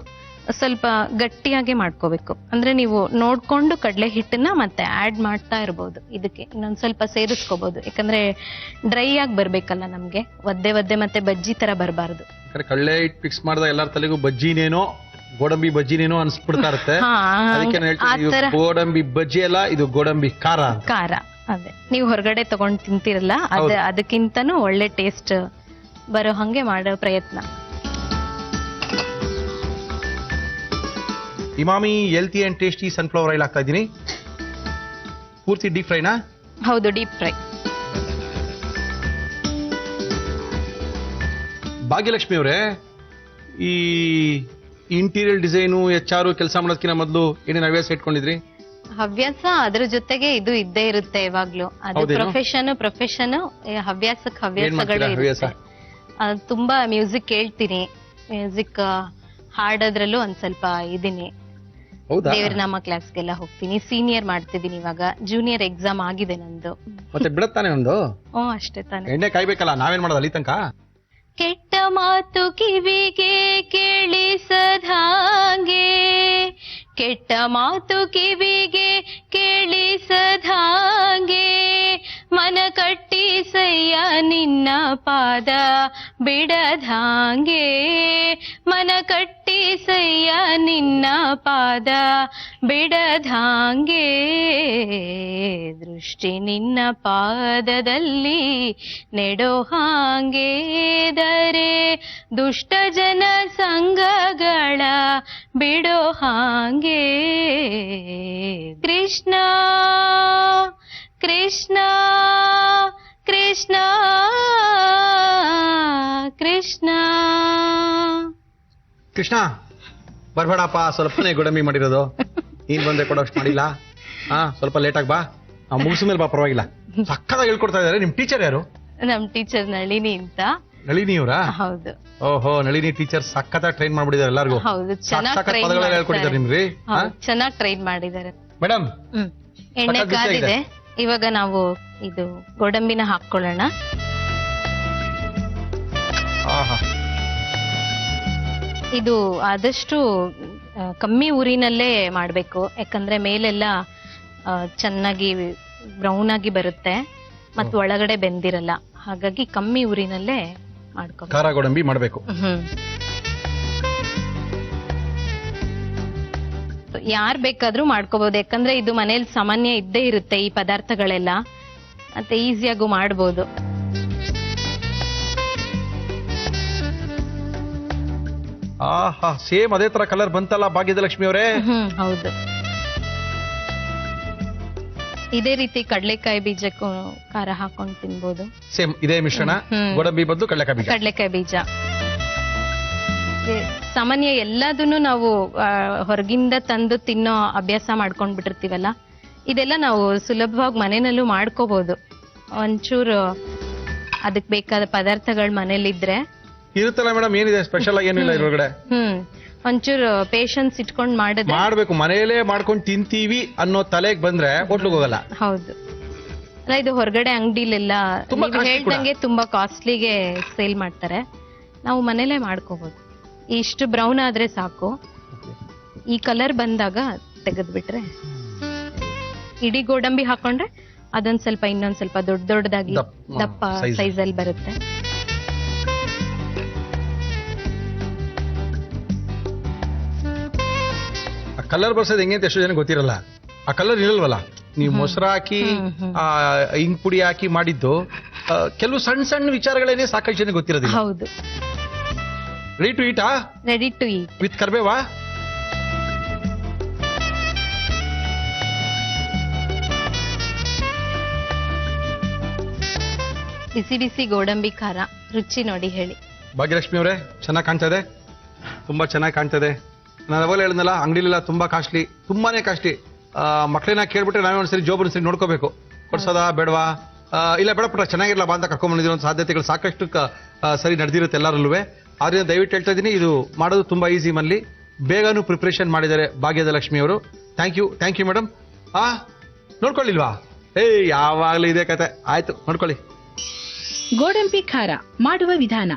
ಸ್ವಲ್ಪ ಗಟ್ಟಿಯಾಗಿ ಮಾಡ್ಕೋಬೇಕು. ಅಂದ್ರೆ ನೀವು ನೋಡ್ಕೊಂಡು ಕಡಲೆ ಹಿಟ್ಟನ್ನ ಮತ್ತೆ ಆಡ್ ಮಾಡ್ತಾ ಇರ್ಬೋದು. ಇದಕ್ಕೆ ಇನ್ನೊಂದ್ ಸ್ವಲ್ಪ ಸೇರಿಸ್ಕೋಬಹುದು, ಯಾಕಂದ್ರೆ ಡ್ರೈ ಆಗಿ ಬರ್ಬೇಕಲ್ಲ ನಮ್ಗೆ, ಒದ್ದೆ ಮತ್ತೆ ಬಜ್ಜಿ ತರ ಬರಬಾರ್ದು. ಕಡಲೆ ಹಿಟ್ಟು ಮಿಕ್ಸ್ ಮಾಡಿದಾಗ ಎಲ್ಲರ ತಲೆಗೂ ಬಜ್ಜಿನೇನೋ ಗೋಡಂಬಿ ಬಜ್ಜಿನೇನೋ ಅನ್ಸ್ಬಿಡ್ತಾ ಇರುತ್ತೆ. ಅದಕ್ಕೆ ನಾನ್ ಹೇಳ್ತೀನಿ, ಇದು ಗೋಡಂಬಿ ಬಜ್ಜಿ ಅಲ್ಲ, ಇದು ಗೋಡಂಬಿ ಖಾರ ಅಂತ. ಖಾರ, ಅದೇ ನೀವು ಹೊರಗಡೆ ತಗೊಂಡ್ ತಿಂತಿರಲ್ಲ, ಅದಕ್ಕಿಂತನೂ ಒಳ್ಳೆ ಟೇಸ್ಟ್ ಬರೋ ಹಂಗೆ ಮಾಡೋ ಪ್ರಯತ್ನ. Emami healthy and tasty sunflower oil ಹಾಕ್ತಾ ಇದ್ದೀನಿ. ಪೂರ್ತಿ ಡೀಪ್ ಫ್ರೈನಾ? ಹೌದು, ಡೀಪ್ ಫ್ರೈ. ಭಾಗ್ಯಲಕ್ಷ್ಮಿ ಅವರೇ, ಈ ಇಂಟೀರಿಯರ್ ಡಿಸೈನು HR ಕೆಲಸ ಮಾಡೋದಕ್ಕಿಂತ ಮೊದಲು ಏನೇನು ಹವ್ಯಾಸ ಇಟ್ಕೊಂಡಿದ್ರಿ? ಹವ್ಯಾಸ ಅದ್ರ ಜೊತೆಗೆ ಇದು ಇದ್ದೇ ಇರುತ್ತೆ ಯಾವಾಗ್ಲೂ. ಅದು ಪ್ರೊಫೆಷನ್ ಹವ್ಯಾಸಕ್ಕೆ ಹವ್ಯಾಸಗಳು ಇರುತ್ತೆ. ತುಂಬಾ ಮ್ಯೂಸಿಕ್ ಕೇಳ್ತೀನಿ, ಮ್ಯೂಸಿಕ್ ಹಾಡೋದ್ರಲ್ಲೂ ಒಂದ್ ಸ್ವಲ್ಪ ಇದೀನಿ. ದೇವ್ರ ನಾಮ ಕ್ಲಾಸ್ಗೆಲ್ಲ ಹೋಗ್ತೀನಿ, ಸೀನಿಯರ್ ಮಾಡ್ತಿದ್ದೀನಿ ಇವಾಗ, ಜೂನಿಯರ್ ಎಕ್ಸಾಮ್ ಆಗಿದೆ ನಂದು. ಮತ್ತೆ ಬಿಡತ್ತಾನೆ ಒಂದು? ಅಷ್ಟೇ ತಾನೆ, ಎಣ್ಣೆ ಕಾಯ್ಬೇಕಲ್ಲ, ನಾವೇನ್ ಮಾಡೋದು ಅಲ್ಲಿ ತನಕ? ಕೆಟ್ಟ ಮಾತು ಕಿವಿಗೆ ಕೇಳಿಸದಾಂಗೆ, ಕೆಟ್ಟ ಮಾತು ಕಿವಿಗೆ ಕೇಳಿಸದಾಂಗೆ, ಮನ ಕಟ್ಟಿಸಯ್ಯ ನಿನ್ನ ಪಾದ ಬಿಡದಾಂಗೆ, ಮನ ಕಟ್ಟಿಸಯ್ಯ ನಿನ್ನ ಪಾದ ಬಿಡದಾಂಗೆ, ದೃಷ್ಟಿ ನಿನ್ನ ಪಾದದಲ್ಲಿ ನೆಡೋ ಹಾಂಗೆ, ದರೆ ದುಷ್ಟ ಜನ ಸಂಘಗಳ ಬಿಡೋ ಹಾಂಗೆ. ಕೃಷ್ಣ ಕೃಷ್ಣ ಕೃಷ್ಣ ಕೃಷ್ಣ ಕೃಷ್ಣ ಬರ್ಬೇಡಪ್ಪ, ಸ್ವಲ್ಪನೇ ಗೋಡಂಬಿ ಮಾಡಿರೋದು, ನೀನ್ ಬಂದ್ರೆ ಕೊಡೋಷ್ಟು ಮಾಡಿಲ್ಲ. ಸ್ವಲ್ಪ ಲೇಟಾಗಿ ಬಾ, ಮುಗಿಸ್ಮೇಲೆ ಬಾ, ಪರವಾಗಿಲ್ಲ. ಸಕ್ಕತ್ತಾಗಿ ಹೇಳ್ಕೊಡ್ತಾ ಇದಾರೆ. ನಿಮ್ ಟೀಚರ್ ಯಾರು? ನಮ್ ಟೀಚರ್ ನಳಿನಿ ಅಂತ. ನಳಿನಿ ಅವರಾ? ಹೌದು. ಓಹೋ, ನಳಿನಿ ಟೀಚರ್ ಸಕ್ಕತ್ತಾಗಿ ಟ್ರೈನ್ ಮಾಡ್ಬಿಟ್ಟಿದ್ದಾರೆ ಎಲ್ಲರಿಗೂ. ಹೌದು, ಚೆನ್ನಾಗಿ ಹೇಳ್ಕೊಟ್ಟಿದ್ದಾರೆ ನಿಮ್ರಿ. ಚೆನ್ನಾಗಿ ಟ್ರೈನ್ ಮಾಡಿದ್ದಾರೆ ಮೇಡಮ್. ಎಣ್ಣೆ ಕಾದಿದೆ, ಇವಾಗ ನಾವು ಇದು ಗೋಡಂಬಿನ ಹಾಕೊಳ್ಳೋಣ. ಇದು ಆದಷ್ಟು ಕಮ್ಮಿ ಊರಿನಲ್ಲೇ ಮಾಡ್ಬೇಕು, ಯಾಕಂದ್ರೆ ಮೇಲೆಲ್ಲ ಚೆನ್ನಾಗಿ ಬ್ರೌನ್ ಆಗಿ ಬರುತ್ತೆ ಮತ್ತು ಒಳಗಡೆ ಬೆಂದಿರಲ್ಲ, ಹಾಗಾಗಿ ಕಮ್ಮಿ ಊರಿನಲ್ಲೇ ಮಾಡ್ಕೊ. ಖಾರ ಗೋಡಂಬಿ ಮಾಡ್ಬೇಕು. ಯಾರ್ ಬೇಕಾದ್ರೂ ಮಾಡ್ಕೋಬಹುದು, ಯಾಕಂದ್ರೆ ಇದು ಮನೇಲಿ ಸಾಮಾನ್ಯ ಇದ್ದೇ ಇರುತ್ತೆ ಈ ಪದಾರ್ಥಗಳೆಲ್ಲ, ಮತ್ತೆ ಈಸಿಯಾಗೂ ಮಾಡ್ಬೋದು. ಸೇಮ್ ಅದೇ ತರ ಕಲರ್ ಬಂತಲ್ಲ ಭಾಗ್ಯದಲಕ್ಷ್ಮಿ ಅವರೇ? ಹೌದು. ಇದೇ ರೀತಿ ಕಡಲೆಕಾಯಿ ಬೀಜಕ್ಕೂ ಖಾರ ಹಾಕೊಂಡು ತಿನ್ಬೋದು. ಸೇಮ್ ಇದೇ ಮಿಶ್ರಣ, ಗೋಡಂಬಿ ಬದಲು ಕಡಲೆಕಾಯಿ ಬೀಜ. ಸಾಮಾನ್ಯ ಎಲ್ಲದನ್ನು ನಾವು ಹೊರಗಿಂದ ತಂದು ತಿನ್ನೋ ಅಭ್ಯಾಸ ಮಾಡ್ಕೊಂಡ್ ಬಿಟ್ಟಿರ್ತೀವಲ್ಲ, ಇದೆಲ್ಲ ನಾವು ಸುಲಭವಾಗಿ ಮನೆಯಲ್ಲೂ ಮಾಡ್ಕೋಬಹುದು. ಒಂಚೂರು ಅದಕ್ಕೆ ಬೇಕಾದ ಪದಾರ್ಥಗಳು ಮನೇಲಿದ್ರೆ ಇರುತ್ತಲ್ಲ ಮೇಡಮ್. ಏನಿದೆ ಸ್ಪೆಷಲ್ ಆಗಿ? ಏನಿಲ್ಲ ಇದ್ರೊಳಗಡೆ. ಒಂಚೂರು ಪೇಷನ್ಸ್ ಇಟ್ಕೊಂಡು ಮಾಡ್ಬೇಕು, ಮನೆಯಲ್ಲೇ ಮಾಡ್ಕೊಂಡು ತಿಂತೀವಿ ಅನ್ನೋ ತಲೆಗೆ ಬಂದ್ರೆ ಹೋಟ್ಲಿಗೆ ಹೋಗಲ್ಲ. ಹೌದು. ಅಲ್ಲ, ಇದು ಹೊರಗಡೆ ಅಂಗಡಿಲೆಲ್ಲ ಹೇಳ್ದಂಗೆ ತುಂಬಾ ಕಾಸ್ಟ್ಲಿಗೆ ಸೇಲ್ ಮಾಡ್ತಾರೆ, ನಾವು ಮನೇಲೆ ಮಾಡ್ಕೋಬಹುದು. ಇಷ್ಟು ಬ್ರೌನ್ ಆದ್ರೆ ಸಾಕು. ಈ ಕಲರ್ ಬಂದಾಗ ತೆಗೆದ್ಬಿಟ್ರೆ, ಇಡೀ ಗೋಡಂಬಿ ಹಾಕೊಂಡ್ರೆ ಅದೊಂದ್ ಸ್ವಲ್ಪ ಇನ್ನೊಂದ್ ಸ್ವಲ್ಪ ದೊಡ್ಡದಾಗಿ ದಪ್ಪ ಸೈಜ್ ಅಲ್ಲಿ ಬರುತ್ತೆ. ಕಲರ್ ಬರ್ಸೋದು ಹೆಂಗೆ ಅಂತ ಎಷ್ಟು ಜನ ಗೊತ್ತಿರಲ್ಲ. ಆ ಕಲರ್ ಇರಲ್ವಲ್ಲ, ನೀವು ಮೊಸರು ಹಾಕಿ ಇಂಗ್ ಪುಡಿ ಹಾಕಿ ಮಾಡಿದ್ದು, ಕೆಲವು ಸಣ್ಣ ಸಣ್ಣ ವಿಚಾರಗಳೇನೆ ಸಾಕಷ್ಟು ಜನ ಗೊತ್ತಿರೋದಿಲ್ಲ. ಹೌದು. ರೆಡಿ ಟು ಈಟಾ? ರೆಡಿ ಟು ಈಟ್ ವಿತ್ ಕರ್ಬೇವಾ? ಬಿಸಿ ಬಿಸಿ ಗೋಡಂಬಿ ಖಾರ ರುಚಿ ನೋಡಿ ಹೇಳಿ. ಭಾಗ್ಯಲಕ್ಷ್ಮಿ ಅವರೇ, ಚೆನ್ನಾಗಿ ಕಾಣ್ತಾ ಇದೆ, ತುಂಬಾ ಚೆನ್ನಾಗಿ ಕಾಣ್ತಾ ಇದೆ. ನಾನು ಅವಾಗ ಹೇಳಿದ್ನಲ್ಲ, ಅಂಗಡಿಲೆಲ್ಲ ತುಂಬಾ ಕಾಸ್ಟ್ಲಿ, ತುಂಬಾನೇ ಕಾಸ್ಟ್ಲಿ. ಮಕ್ಕಳನ್ನ ಕೇಳ್ಬಿಟ್ರೆ ನಾವೇ ಒಂದ್ಸರಿ ಜೋಬನ್ ಸರಿ ನೋಡ್ಕೋಬೇಕು, ಕೊಡ್ಸೋದಾ ಬೇಡವಾ, ಇಲ್ಲ ಬೇಡ ಪುಟ್ಟ ಚೆನ್ನಾಗಿರಲ್ಲ ಬಾ ಅಂತ ಕರ್ಕೊಂಡ್ಬಂದಿರೋ ಸಾಧ್ಯತೆಗಳು ಸಾಕಷ್ಟು ಸರಿ ನಡೆದಿರುತ್ತೆ ಎಲ್ಲರಲ್ಲೂ. ಆದ್ರಿಂದ ದಯವಿಟ್ಟು ಹೇಳ್ತಾ ಇದ್ದೀನಿ, ಇದು ಮಾಡೋದು ತುಂಬಾ ಈಸಿ. ಮನೇಲಿ ಬೇಗನೂ ಪ್ರಿಪರೇಷನ್ ಮಾಡಿದ್ದಾರೆ ಭಾಗ್ಯದ ಲಕ್ಷ್ಮಿ ಅವರು. Thank you madam. ನೋಡ್ಕೊಳ್ಳಿಲ್ವಾ? ಯಾವಾಗ್ಲೂ ಇದೆ ಕತೆ. ಆಯ್ತು ನೋಡ್ಕೊಳ್ಳಿ. ಗೋಡಂಬಿ ಖಾರ ಮಾಡುವ ವಿಧಾನ.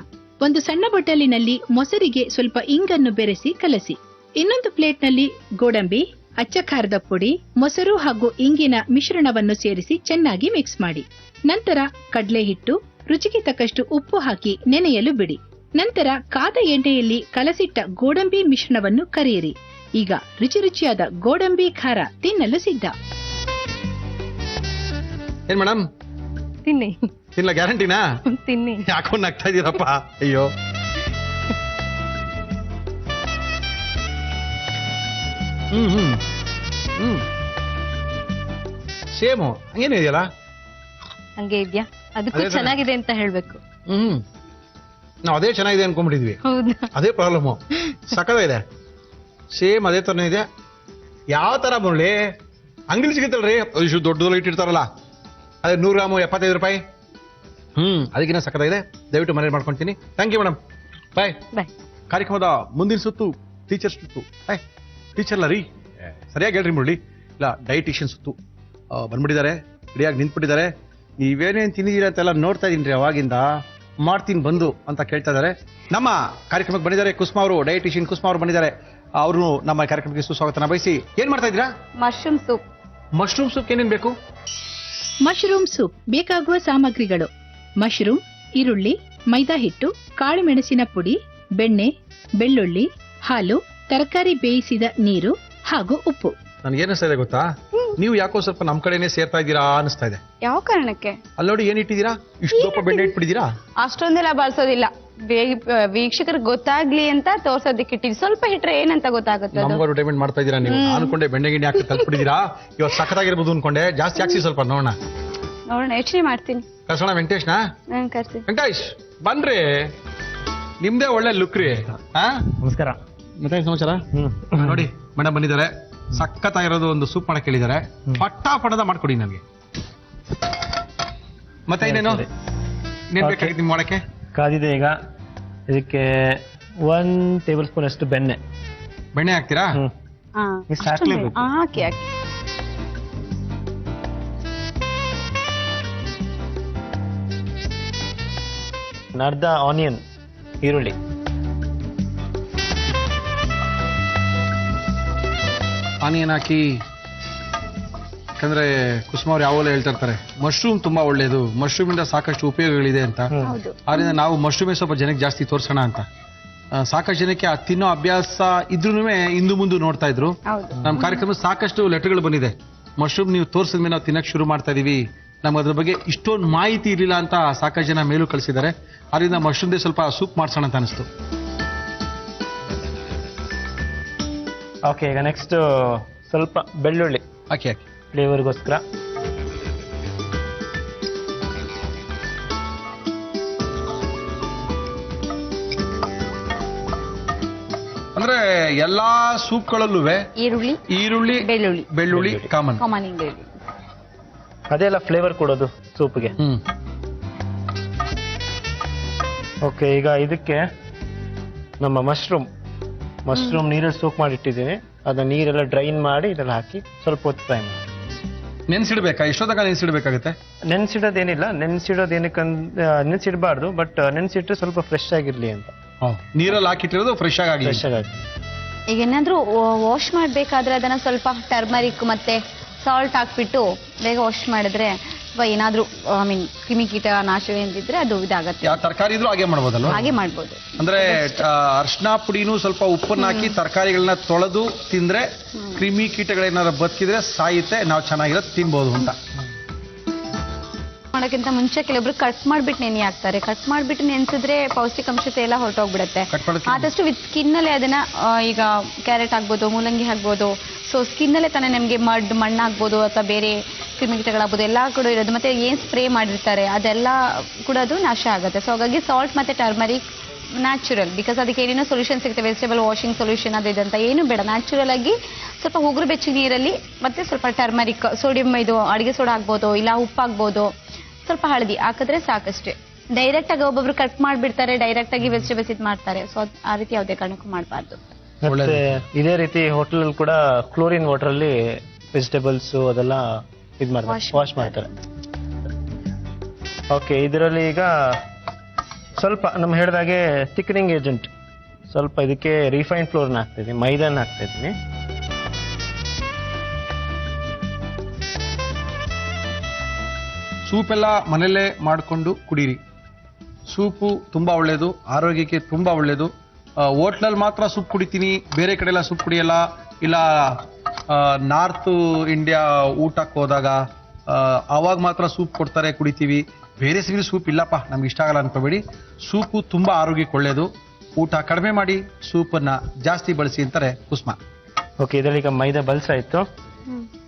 ಒಂದು ಸಣ್ಣ ಬಟ್ಟಲಿನಲ್ಲಿ ಮೊಸರಿಗೆ ಸ್ವಲ್ಪ ಇಂಗನ್ನು ಬೆರೆಸಿ ಕಲಸಿ. ಇನ್ನೊಂದು ಪ್ಲೇಟ್ನಲ್ಲಿ ಗೋಡಂಬಿ, ಅಚ್ಚ ಖಾರದ ಪುಡಿ, ಮೊಸರು ಹಾಗೂ ಇಂಗಿನ ಮಿಶ್ರಣವನ್ನು ಸೇರಿಸಿ ಚೆನ್ನಾಗಿ ಮಿಕ್ಸ್ ಮಾಡಿ. ನಂತರ ಕಡಲೆ ಹಿಟ್ಟು, ರುಚಿಗೆ ತಕ್ಕಷ್ಟು ಉಪ್ಪು ಹಾಕಿ ನೆನೆಯಲು ಬಿಡಿ. ನಂತರ ಕಾದ ಎಣ್ಣೆಯಲ್ಲಿ ಕಲಸಿಟ್ಟ ಗೋಡಂಬಿ ಮಿಶ್ರಣವನ್ನು ಕರಿಯಿರಿ. ಈಗ ರುಚಿ ರುಚಿಯಾದ ಗೋಡಂಬಿ ಖಾರ ತಿನ್ನಲು ಸಿದ್ಧ. ಏನ್ ಮೇಡಮ್ ತಿನ್ನಿ ತಿನ್ಲ ಗ್ಯಾರಂಟಿನಾ? ತಿನ್ನಿ. ಯಾಕೋ ನಗ್ತಾ ಇದೀರಪ್ಪ? ಅಯ್ಯೋ ಸೇಮು ಹಂಗೇನೆ ಇದೆಯಲ್ಲ. ಹಂಗೆ ಇದ್ಯಾ? ಅದಕ್ಕೂ ಅದೇ ತರ. ಚೆನ್ನಾಗಿದೆ ಅಂತ ಹೇಳ್ಬೇಕು. ನಾವು ಅದೇ ಚೆನ್ನಾಗಿದೆ ಅನ್ಕೊಂಡ್ಬಿಟ್ಟಿದ್ವಿ. ಹೌದಾ? ಅದೇ ಪ್ರಾಬ್ಲಮ್. ಸಕತ್ತಾಗಿದೆ. ಸೇಮ್ ಅದೇ ತರನೇ ಇದೆ. ಯಾವ ತರ ಬರಲಿ ಅಂಗಡಿ ಸಿಗುತ್ತಲ್ರಿ, ಇಷ್ಟು ದೊಡ್ಡದಲ್ಲ ಇಟ್ಟಿರ್ತಾರಲ್ಲ, ಅದೇ 100 ಗ್ರಾಮು 75 ರೂಪಾಯಿ. ಅದಕ್ಕಿಂತ ಸಕತ್ತಾಗಿದೆ. ದಯವಿಟ್ಟು ಮನೇಲಿ ಮಾಡ್ಕೊಂತೀನಿ. Thank you madam. Bye. Bye. ಕಾರ್ಯಕ್ರಮದ ಮುಂದಿನ ಸುತ್ತು ಟೀಚರ್ ಸುತ್ತು. ಟೀಚರ್ಲ ರೀ, ಸರಿಯಾಗಿ ಹೇಳ್ರಿ ಮುರಳಿ. ಇಲ್ಲ ಡೈಟಿಷಿಯನ್ ಸುತ್ತು ಬಂದ್ಬಿಟ್ಟಿದ್ದಾರೆ, ರೆಡಿಯಾಗಿ ನಿಂತ್ಬಿಟ್ಟಿದ್ದಾರೆ. ನೀವೇನೇನು ತಿಂದಿದ್ದೀರಾ ಅಂತೆಲ್ಲ ನೋಡ್ತಾ ಇದೀನಿ ಅವಾಗಿಂದ. ಮಾಡ್ತೀನಿ ಬಂದು ಅಂತ ಕೇಳ್ತಾ ಇದ್ದಾರೆ. ನಮ್ಮ ಕಾರ್ಯಕ್ರಮಕ್ಕೆ ಬಂದಿದ್ದಾರೆ ಕುಸುಮಾ ಅವರು, ಡೈಟಿಷಿಯನ್ ಕುಸುಮಾ ಅವರು ಬಂದಿದ್ದಾರೆ. ಅವರು ನಮ್ಮ ಕಾರ್ಯಕ್ರಮಕ್ಕೆ ಸುಸ್ವಾಗತನ ಬಯಸಿ. ಏನ್ ಮಾಡ್ತಾ ಇದ್ದೀರಾ? Mushroom soup. ಮಶ್ರೂಮ್ ಸೂಪ್ ಏನೇನ್ ಬೇಕು? ಮಶ್ರೂಮ್ ಸೂಪ್ ಬೇಕಾಗುವ ಸಾಮಗ್ರಿಗಳು: ಮಶ್ರೂಮ್, ಈರುಳ್ಳಿ, ಮೈದಾ ಹಿಟ್ಟು, ಕಾಳು ಮೆಣಸಿನ ಪುಡಿ, ಬೆಣ್ಣೆ, ಬೆಳ್ಳುಳ್ಳಿ, ಹಾಲು, ತರಕಾರಿ ಬೇಯಿಸಿದ ನೀರು ಹಾಗೂ ಉಪ್ಪು. ನನ್ಗೇನಿಸ್ತಾ ಇದೆ ಗೊತ್ತಾ, ನೀವು ಯಾಕೋ ಸ್ವಲ್ಪ ನಮ್ ಕಡೆನೆ ಸೇರ್ತಾ ಇದ್ದೀರಾ ಅನಿಸ್ತಾ ಇದೆ. ಯಾವ ಕಾರಣಕ್ಕೆ? ಅಲ್ಲಿ ನೋಡಿ ಏನ್ ಇಟ್ಟಿದ್ದೀರಾ, ಇಷ್ಟು ದಪ್ಪ ಬೆಣ್ಣೆ ಇಟ್ಬಿಟ್ಟಿದ್ದೀರಾ. ಅಷ್ಟೊಂದೆಲ್ಲ ಬಳಸೋದಿಲ್ಲ, ವೀಕ್ಷಕರಿಗೆ ಗೊತ್ತಾಗ್ಲಿ ಅಂತ ತೋರ್ಸೋದಕ್ಕೆ ಇಟ್ಟಿದ್ವಿ. ಸ್ವಲ್ಪ ಹಿಟ್ರೆ ಏನಂತ ಗೊತ್ತಾಗುತ್ತೆ ಅದು. ನಮ್ಗೂ ಅಡ್ವರ್ಟೈಸ್ಮೆಂಟ್ ಮಾಡ್ತಾ ಇದ್ದೀರಾ ನೀವು. ಅನ್ಕೊಂಡೆ ಬೆಣ್ಣೆ ಗಿಣ್ಣೆ ಹಾಕಿ ತಲ್ಪಿಟ್ಟಿದ್ದೀರಾ. ಇವತ್ತು ಸಖತ್ತಾಗಿರ್ಬೋದು ಅನ್ಕೊಂಡೆ. ಜಾಸ್ತಿ ಹಾಕ್ಸಿ ಸ್ವಲ್ಪ ನೋಡೋಣ. ನೋಡೋಣ, ಯೋಚನೆ ಮಾಡ್ತೀನಿ. ಕರ್ಸೋಣ ವೆಂಕಟೇಶ್ನಾ? ನಾನು ಕರ್ತೀನಿ. ವೆಂಕಟೇಶ್ ಬನ್ರಿ, ನಿಮ್ದೇ ಒಳ್ಳೆ ಲುಕ್ ರೀ. ನಮಸ್ಕಾರ. ಮತ್ತೆ ಸಮಾಚಾರ? ನೋಡಿ ಮೇಡಮ್ ಬಂದಿದ್ದಾರೆ. ಸಖತ್ತಾಗಿರೋದು ಒಂದು ಸೂಪ್ ಮಾಡಕ್ ಹೇಳಿದ್ದಾರೆ. ಪಟ್ಟಾಪಟದ ಮಾಡ್ಕೊಡಿ ನನಗೆ. ಮತ್ತೆ ಇನ್ನೇನು ಇನ್ನೇನ್ ಬೇಕಾಗಿತ್ತು ನಿಮ್ ಮಾಡಕ್ಕೆ? ಕಾದಿದೆ. ಈಗ ಇದಕ್ಕೆ 1 ಟೇಬಲ್ ಸ್ಪೂನ್ ಅಷ್ಟು ಬೆಣ್ಣೆ ಹಾಕ್ತೀರಾ? ಹಾ, ಇಷ್ಟು ಹಾಕ್ಲೇಬೇಕು. ಹಾಕಿ ಹಾಕಿ. ಅರ್ಧ ಆನಿಯನ್, ಈರುಳ್ಳಿ, ಆನಿಯನ್ ಹಾಕಿ. ಯಾಕಂದ್ರೆ ಕುಸುಮ ಅವ್ರು ಯಾವಾಗಲೂ ಹೇಳ್ತಾ ಇರ್ತಾರೆ ಮಶ್ರೂಮ್ ತುಂಬಾ ಒಳ್ಳೇದು, ಮಶ್ರೂಮ್ ಇಂದ ಸಾಕಷ್ಟು ಉಪಯೋಗಗಳಿದೆ ಅಂತ. ಹೌದು. ಆದ್ರಿಂದ ನಾವು ಮಶ್ರೂಮೇ ಸ್ವಲ್ಪ ಜನಕ್ಕೆ ಜಾಸ್ತಿ ತೋರ್ಸೋಣ ಅಂತ. ಸಾಕಷ್ಟು ಜನಕ್ಕೆ ಆ ತಿನ್ನೋ ಅಭ್ಯಾಸ ಇದ್ರೂ ಇಂದು ಮುಂದೆ ನೋಡ್ತಾ ಇದ್ರು. ಹೌದು. ನಮ್ಮ ಕಾರ್ಯಕ್ರಮ ಸಾಕಷ್ಟು ಲೆಟರ್ಗಳು ಬಂದಿದೆ. ಮಶ್ರೂಮ್ ನೀವು ತೋರಿಸಿದ್ಮೇಲೆ ನಾವು ತಿನ್ನಕ್ ಶುರು ಮಾಡ್ತಾ ಇದೀವಿ, ನಮ್ಗೆ ಅದ್ರ ಬಗ್ಗೆ ಇಷ್ಟೊಂದು ಮಾಹಿತಿ ಇರಲಿಲ್ಲ ಅಂತ ಸಾಕಷ್ಟು ಜನ ಮೇಲೂ ಕಳಿಸಿದ್ದಾರೆ. ಅದರಿಂದ ಮಶ್ರೂಮ್ದೇ ಸ್ವಲ್ಪ ಸೂಪ್ ಮಾಡ್ಸೋಣ ಅಂತ ಅನಿಸ್ತು. ಓಕೆ. ಈಗ ನೆಕ್ಸ್ಟ್ ಸ್ವಲ್ಪ ಬೆಳ್ಳುಳ್ಳಿ ಹಾಕಿ ಫ್ಲೇವರ್ಗೋಸ್ಕರ. ಅಂದ್ರೆ ಎಲ್ಲಾ ಸೂಪ್ಗಳಲ್ಲೂ ಈರುಳ್ಳಿ ಬೆಳ್ಳುಳ್ಳಿ ಕಾಮನ್. Common ingredient. ಅದೆಲ್ಲ ಫ್ಲೇವರ್ ಕೊಡೋದು ಸೂಪ್ಗೆ. ಓಕೆ. ಈಗ ಇದಕ್ಕೆ ನಮ್ಮ ಮಶ್ರೂಮ್ ನೀರಲ್ಲಿ ಸೋಕ್ ಮಾಡಿ ಇಟ್ಟಿದ್ದೀನಿ. ಅದನ್ನ ನೀರೆಲ್ಲ ಡ್ರೈನ್ ಮಾಡಿ ಇದ್ರಲ್ಲಿ ಹಾಕಿ ಸ್ವಲ್ಪ ಹೊತ್ತು ಫ್ರೈ ಮಾಡಿ. ನೆನ್ಸಿಡ್ಬೇಕಾ? ಎಷ್ಟೊತ್ತಾಗ ನೆನ್ಸಿಡ್ಬೇಕಾಗುತ್ತೆ? ನೆನ್ಸಿಡೋದೇನಿಲ್ಲ. ನೆನ್ಸಿಡಬಾರ್ದು, ಬಟ್ ನೆನ್ಸಿಟ್ರೆ ಸ್ವಲ್ಪ ಫ್ರೆಶ್ ಆಗಿರ್ಲಿ ಅಂತ. ನೀರಲ್ಲಿ ಹಾಕಿಟ್ಟಿರೋದು ಫ್ರೆಶ್ ಆಗಿ ಫ್ರೆಶ್ ಆಗಿ. ಈಗ ಏನಾದ್ರೂ ವಾಶ್ ಮಾಡ್ಬೇಕಾದ್ರೆ ಅದನ್ನ ಸ್ವಲ್ಪ ಟರ್ಮರಿಕ್ ಮತ್ತೆ ಸಾಲ್ಟ್ ಹಾಕ್ಬಿಟ್ಟು ಬೇಗ ವಾಶ್ ಮಾಡಿದ್ರೆ, ಅಥವಾ ಏನಾದ್ರೂ ಕ್ರಿಮಿಕೀಟ ನಾಶವೇನಿದ್ರೆ ಅದು ಇದಾಗತ್ತೆ. ಯಾವ ತರಕಾರಿ ಇದ್ರೂ ಹಾಗೆ ಮಾಡ್ಬೋದಲ್ವ? ಹಾಗೆ ಮಾಡ್ಬೋದು. ಅಂದ್ರೆ ಅರ್ಶಿನ ಪುಡಿನೂ ಸ್ವಲ್ಪ ಉಪ್ಪನ್ನ ಹಾಕಿ ತರಕಾರಿಗಳನ್ನ ತೊಳೆದು ತಿಂದ್ರೆ ಕ್ರಿಮಿ ಕೀಟಗಳೇನಾದ್ರು ಬದುಕಿದ್ರೆ ಸಾಯುತ್ತೆ, ನಾವು ಚೆನ್ನಾಗಿರೋದು ತಿನ್ಬೋದು ಅಂತ. ಮಾಡೋಕ್ಕಿಂತ ಮುಂಚೆ ಕೆಲವೊಬ್ರು ಕಟ್ ಮಾಡ್ಬಿಟ್ಟು ನೆನೆ ಹಾಕ್ತಾರೆ. ಕಟ್ ಮಾಡ್ಬಿಟ್ಟು ನೆನ್ಸಿದ್ರೆ ಪೌಷ್ಟಿಕಾಂಶತೆ ಎಲ್ಲ ಹೊರಟೋಗ್ಬಿಡುತ್ತೆ. ಆದಷ್ಟು ವಿತ್ ಸ್ಕಿನ್ ಅಲ್ಲೇ ಅದನ್ನ, ಈಗ ಕ್ಯಾರೆಟ್ ಆಗ್ಬೋದು, ಮೂಲಂಗಿ ಆಗ್ಬೋದು, ಸೊ ಸ್ಕಿನ್ ಅಲ್ಲೇ ತಾನೇ ನಮಗೆ ಮಣ್ಣು ಆಗ್ಬೋದು ಅಥವಾ ಬೇರೆ ಕ್ರಿಮಿಕೀಟಗಳಾಗ್ಬೋದು ಎಲ್ಲ ಕೂಡ ಇರೋದು. ಮತ್ತೆ ಏನ್ ಸ್ಪ್ರೇ ಮಾಡಿರ್ತಾರೆ ಅದೆಲ್ಲ ಕೂಡ ಅದು ನಾಶ ಆಗುತ್ತೆ. ಸೊ ಹಾಗಾಗಿ ಸಾಲ್ಟ್ ಮತ್ತೆ ಟರ್ಮರಿಕ್ ನ್ಯಾಚುರಲ್, ಬಿಕಾಸ್ ಅದಕ್ಕೆ ಏನೇನೋ ಸೊಲ್ಯೂಷನ್ ಸಿಗುತ್ತೆ, ವೆಜಿಟೇಬಲ್ ವಾಷಿಂಗ್ ಸೊಲ್ಯೂಷನ್ ಅದು ಇದಂತ ಏನು ಬೇಡ. ನ್ಯಾಚುರಲ್ ಆಗಿ ಸ್ವಲ್ಪ ಉಗುರು ಬೆಚ್ಚಗೆ ನೀರಲ್ಲಿ ಮತ್ತೆ ಸ್ವಲ್ಪ ಟರ್ಮರಿಕ್, ಸೋಡಿಯಂ, ಇದು ಅಡಿಗೆ ಸೋಡಾ ಆಗ್ಬೋದು, ಇಲ್ಲ ಉಪ್ಪು ಆಗ್ಬೋದು, ಸ್ವಲ್ಪ ಹಳದಿ ಹಾಕಿದ್ರೆ ಸಾಕಷ್ಟೇ. ಡೈರೆಕ್ಟ್ ಆಗಿ ಒಬ್ಬೊಬ್ರು ಕಟ್ ಮಾಡ್ಬಿಡ್ತಾರೆ, ಡೈರೆಕ್ಟ್ ಆಗಿ ವೆಜಿಟೇಬಲ್ಸ್ ಇದು ಮಾಡ್ತಾರೆ. ಸೊ ಆ ರೀತಿ ಯಾವುದೇ ಕಾರಣಕ್ಕೂ ಮಾಡಬಾರ್ದು. ಮತ್ತೆ ಇದೇ ರೀತಿ ಹೋಟೆಲ್ ಕೂಡ ಕ್ಲೋರಿನ್ ವಾಟರ್ ಅಲ್ಲಿ ವೆಜಿಟೇಬಲ್ಸ್ ಅದೆಲ್ಲ ಇದು ಮಾಡ್ತಾರೆ, ವಾಶ್ ಮಾಡ್ತಾರೆ. ಓಕೆ, ಇದರಲ್ಲಿ ಈಗ ಸ್ವಲ್ಪ ನಮ್ಮ ಹೇಳಿದಾಗೆ ಥಿಕ್ನಿಂಗ್ ಏಜೆಂಟ್, ಸ್ವಲ್ಪ ಇದಕ್ಕೆ ರಿಫೈನ್ಡ್ ಫ್ಲೋರ್ನ ಹಾಕ್ತಿದ್ದೀನಿ, ಮೈದಾನ ಹಾಕ್ತಾ ಇದ್ದೀನಿ. ಸೂಪ್ ಎಲ್ಲ ಮನೆಯಲ್ಲೇ ಮಾಡಿಕೊಂಡು ಕುಡೀರಿ. ಸೂಪು ತುಂಬಾ ಒಳ್ಳೇದು, ಆರೋಗ್ಯಕ್ಕೆ ತುಂಬಾ ಒಳ್ಳೇದು. ಹೋಟ್ಲಲ್ಲಿ ಮಾತ್ರ ಸೂಪ್ ಕುಡಿತೀನಿ, ಬೇರೆ ಕಡೆ ಎಲ್ಲ ಸೂಪ್ ಕುಡಿಯಲ್ಲ. ಇಲ್ಲ ನಾರ್ತ್ ಇಂಡಿಯಾ ಊಟಕ್ಕೆ ಹೋದಾಗ ಅವಾಗ ಮಾತ್ರ ಸೂಪ್ ಕೊಡ್ತಾರೆ, ಕುಡಿತೀವಿ. ಬೇರೆ ಸಿಗಲಿ ಸೂಪ್ ಇಲ್ಲಪ್ಪ ನಮ್ಗೆ ಇಷ್ಟ ಆಗಲ್ಲ ಅನ್ಕೋಬೇಡಿ. ಸೂಪು ತುಂಬಾ ಆರೋಗ್ಯಕ್ಕೆ ಒಳ್ಳೇದು. ಊಟ ಕಡಿಮೆ ಮಾಡಿ ಸೂಪನ್ನ ಜಾಸ್ತಿ ಬಳಸಿ ಅಂತಾರೆ ಕುಸುಮ. ಓಕೆ, ಇದರಲ್ಲಿ ಈಗ ಮೈದಾ ಬಲ್ಸಾಯ್ತು.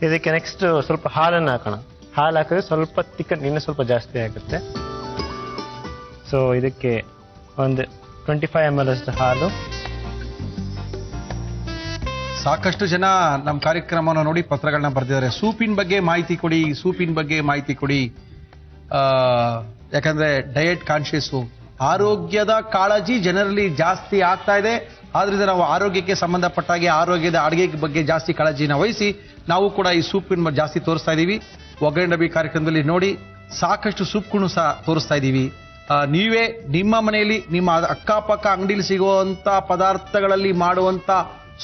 ಇದಕ್ಕೆ ನೆಕ್ಸ್ಟ್ ಸ್ವಲ್ಪ ಹಾಲನ್ನು ಹಾಕೋಣ. ಹಾಲು ಹಾಕಿದ್ರೆ ಸ್ವಲ್ಪ ತಿಕ್ಕನ್ ಇನ್ನೂ ಸ್ವಲ್ಪ ಜಾಸ್ತಿ ಆಗುತ್ತೆ. ಸೊ ಇದಕ್ಕೆ ಒಂದು 25 ml ಅಷ್ಟು ಹಾಲು. ಸಾಕಷ್ಟು ಜನ ನಮ್ಮ ಕಾರ್ಯಕ್ರಮವನ್ನು ನೋಡಿ ಪತ್ರಗಳನ್ನ ಬರೆದಿದ್ದಾರೆ, ಸೂಪಿನ ಬಗ್ಗೆ ಮಾಹಿತಿ ಕೊಡಿ, ಸೂಪಿನ ಬಗ್ಗೆ ಮಾಹಿತಿ ಕೊಡಿ. ಯಾಕಂದ್ರೆ ಡಯಟ್ ಕಾನ್ಶಿಯಸ್ಸು, ಆರೋಗ್ಯದ ಕಾಳಜಿ ಜನರಲ್ಲಿ ಜಾಸ್ತಿ ಆಗ್ತಾ ಇದೆ. ಆದ್ರಿಂದ ನಾವು ಆರೋಗ್ಯಕ್ಕೆ ಸಂಬಂಧಪಟ್ಟಾಗೆ ಆರೋಗ್ಯದ ಅಡುಗೆ ಬಗ್ಗೆ ಜಾಸ್ತಿ ಕಾಳಜಿನ ವಹಿಸಿ ನಾವು ಕೂಡ ಈ ಸೂಪಿನ ಜಾಸ್ತಿ ತೋರಿಸ್ತಾ ಇದ್ದೀವಿ. ಒಗ್ಗರಣೆ ಡಬ್ಬಿ ಕಾರ್ಯಕ್ರಮದಲ್ಲಿ ನೋಡಿ ಸಾಕಷ್ಟು ಸೂಪ್ಗಳನ್ನು ಸಹ ತೋರಿಸ್ತಾ ಇದ್ದೀವಿ. ನೀವೇ ನಿಮ್ಮ ಮನೆಯಲ್ಲಿ ನಿಮ್ಮ ಅಕ್ಕಪಕ್ಕ ಅಂಗಡಿಲಿ ಸಿಗುವಂತ ಪದಾರ್ಥಗಳಲ್ಲಿ ಮಾಡುವಂತ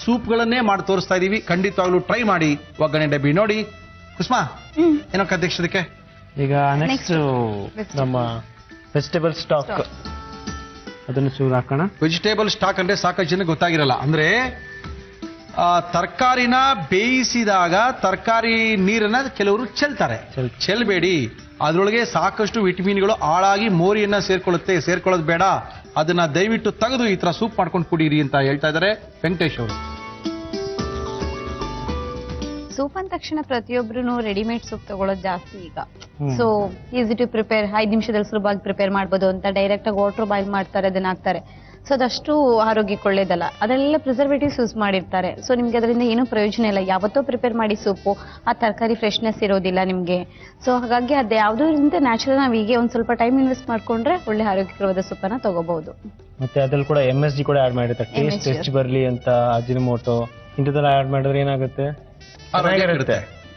ಸೂಪ್ಗಳನ್ನೇ ಮಾಡಿ ತೋರಿಸ್ತಾ ಇದ್ದೀವಿ. ಖಂಡಿತವಾಗ್ಲೂ ಟ್ರೈ ಮಾಡಿ, ಒಗ್ಗರಣೆ ಡಬ್ಬಿ ನೋಡಿ. ಕುಸುಮಾ ಏನೋ ಅಧ್ಯಕ್ಷದಕ್ಕೆ ಈಗ ನೆಕ್ಸ್ಟ್ ನಮ್ಮ ವೆಜಿಟೇಬಲ್ ಸ್ಟಾಕ್, ಅದನ್ನು ಚೂರು ಹಾಕೋಣ. ವೆಜಿಟೇಬಲ್ ಸ್ಟಾಕ್ ಅಂದ್ರೆ ಸಾಕಷ್ಟು ಜನ ಗೊತ್ತಾಗಿರಲ್ಲ. ಅಂದ್ರೆ ತರಕಾರಿನ ಬೇಯಿಸಿದಾಗ ತರಕಾರಿ ನೀರನ್ನ ಕೆಲವರು ಚೆಲ್ತಾರೆ. ಚೆಲ್ಬೇಡಿ, ಅದರೊಳಗೆ ಸಾಕಷ್ಟು ವಿಟಮಿನ್ಗಳು ಹಾಳಾಗಿ ಮೋರಿಯನ್ನ ಸೇರ್ಕೊಳ್ಳೋದು ಬೇಡ. ಅದನ್ನ ದಯವಿಟ್ಟು ತೆಗೆದು ಈ ತರ ಸೂಪ್ ಮಾಡ್ಕೊಂಡು ಕುಡೀರಿ ಅಂತ ಹೇಳ್ತಾ ಇದ್ದಾರೆ ವೆಂಕಟೇಶ್ ಅವರು. ಸೂಪ್ ಅಂದ ತಕ್ಷಣ ಪ್ರತಿಯೊಬ್ರು ರೆಡಿಮೇಡ್ ಸೂಪ್ ತಗೊಳ್ಳೋದು ಜಾಸ್ತಿ ಈಗ. ಸೊ ಈಸಿ ಟು ಪ್ರಿಪೇರ್, 5 ನಿಮಿಷದಲ್ಲಿ ಸುಲಭವಾಗಿ ಪ್ರಿಪೇರ್ ಮಾಡ್ಬೋದು ಅಂತ ಡೈರೆಕ್ಟ್ ಆಗಿ ವಾಟರ್ ಬಾಯ್ಲ್ ಮಾಡ್ತಾರೆ, ಅದನ್ನ ಹಾಕ್ತಾರೆ. ಸೊ ಅದಷ್ಟು ಆರೋಗ್ಯಕ್ಕೆ ಒಳ್ಳೇದಲ್ಲ, ಅದೆಲ್ಲ ಪ್ರಿಸರ್ವೇಟಿವ್ಸ್ ಯೂಸ್ ಮಾಡಿರ್ತಾರೆ. ಸೊ ನಿಮ್ಗೆ ಅದರಿಂದ ಏನೂ ಪ್ರಯೋಜನ ಇಲ್ಲ. ಯಾವತ್ತೋ ಪ್ರಿಪೇರ್ ಮಾಡಿ ಸೂಪು, ಆ ತರಕಾರಿ ಫ್ರೆಶ್ನೆಸ್ ಇರೋದಿಲ್ಲ ನಿಮ್ಗೆ. ಸೊ ಹಾಗಾಗಿ ಅದು ಯಾವುದರಿಂದ ನ್ಯಾಚುರಲ್ ನಾವು ಹೀಗೆ ಒಂದ್ ಸ್ವಲ್ಪ ಟೈಮ್ ಇನ್ವೆಸ್ಟ್ ಮಾಡ್ಕೊಂಡ್ರೆ ಒಳ್ಳೆ ಆರೋಗ್ಯಕರವಾದ ಸೂಪನ್ನ ತಗೋಬಹುದು. ಮತ್ತೆ ಅದ್ರಲ್ಲಿ ಕೂಡ MSG ಕೂಡ ಆಡ್ ಮಾಡಿರ್ತಾರೆ, ಟೇಸ್ಟ್ ಹೆಚ್ಚು ಬರ್ಲಿ ಅಂತ. ಅಜಿನೋಮೋಟೊ ಇಂಥದ್ದೆಲ್ಲ ಆಡ್ ಮಾಡಿದ್ರೆ ಏನಾಗುತ್ತೆ,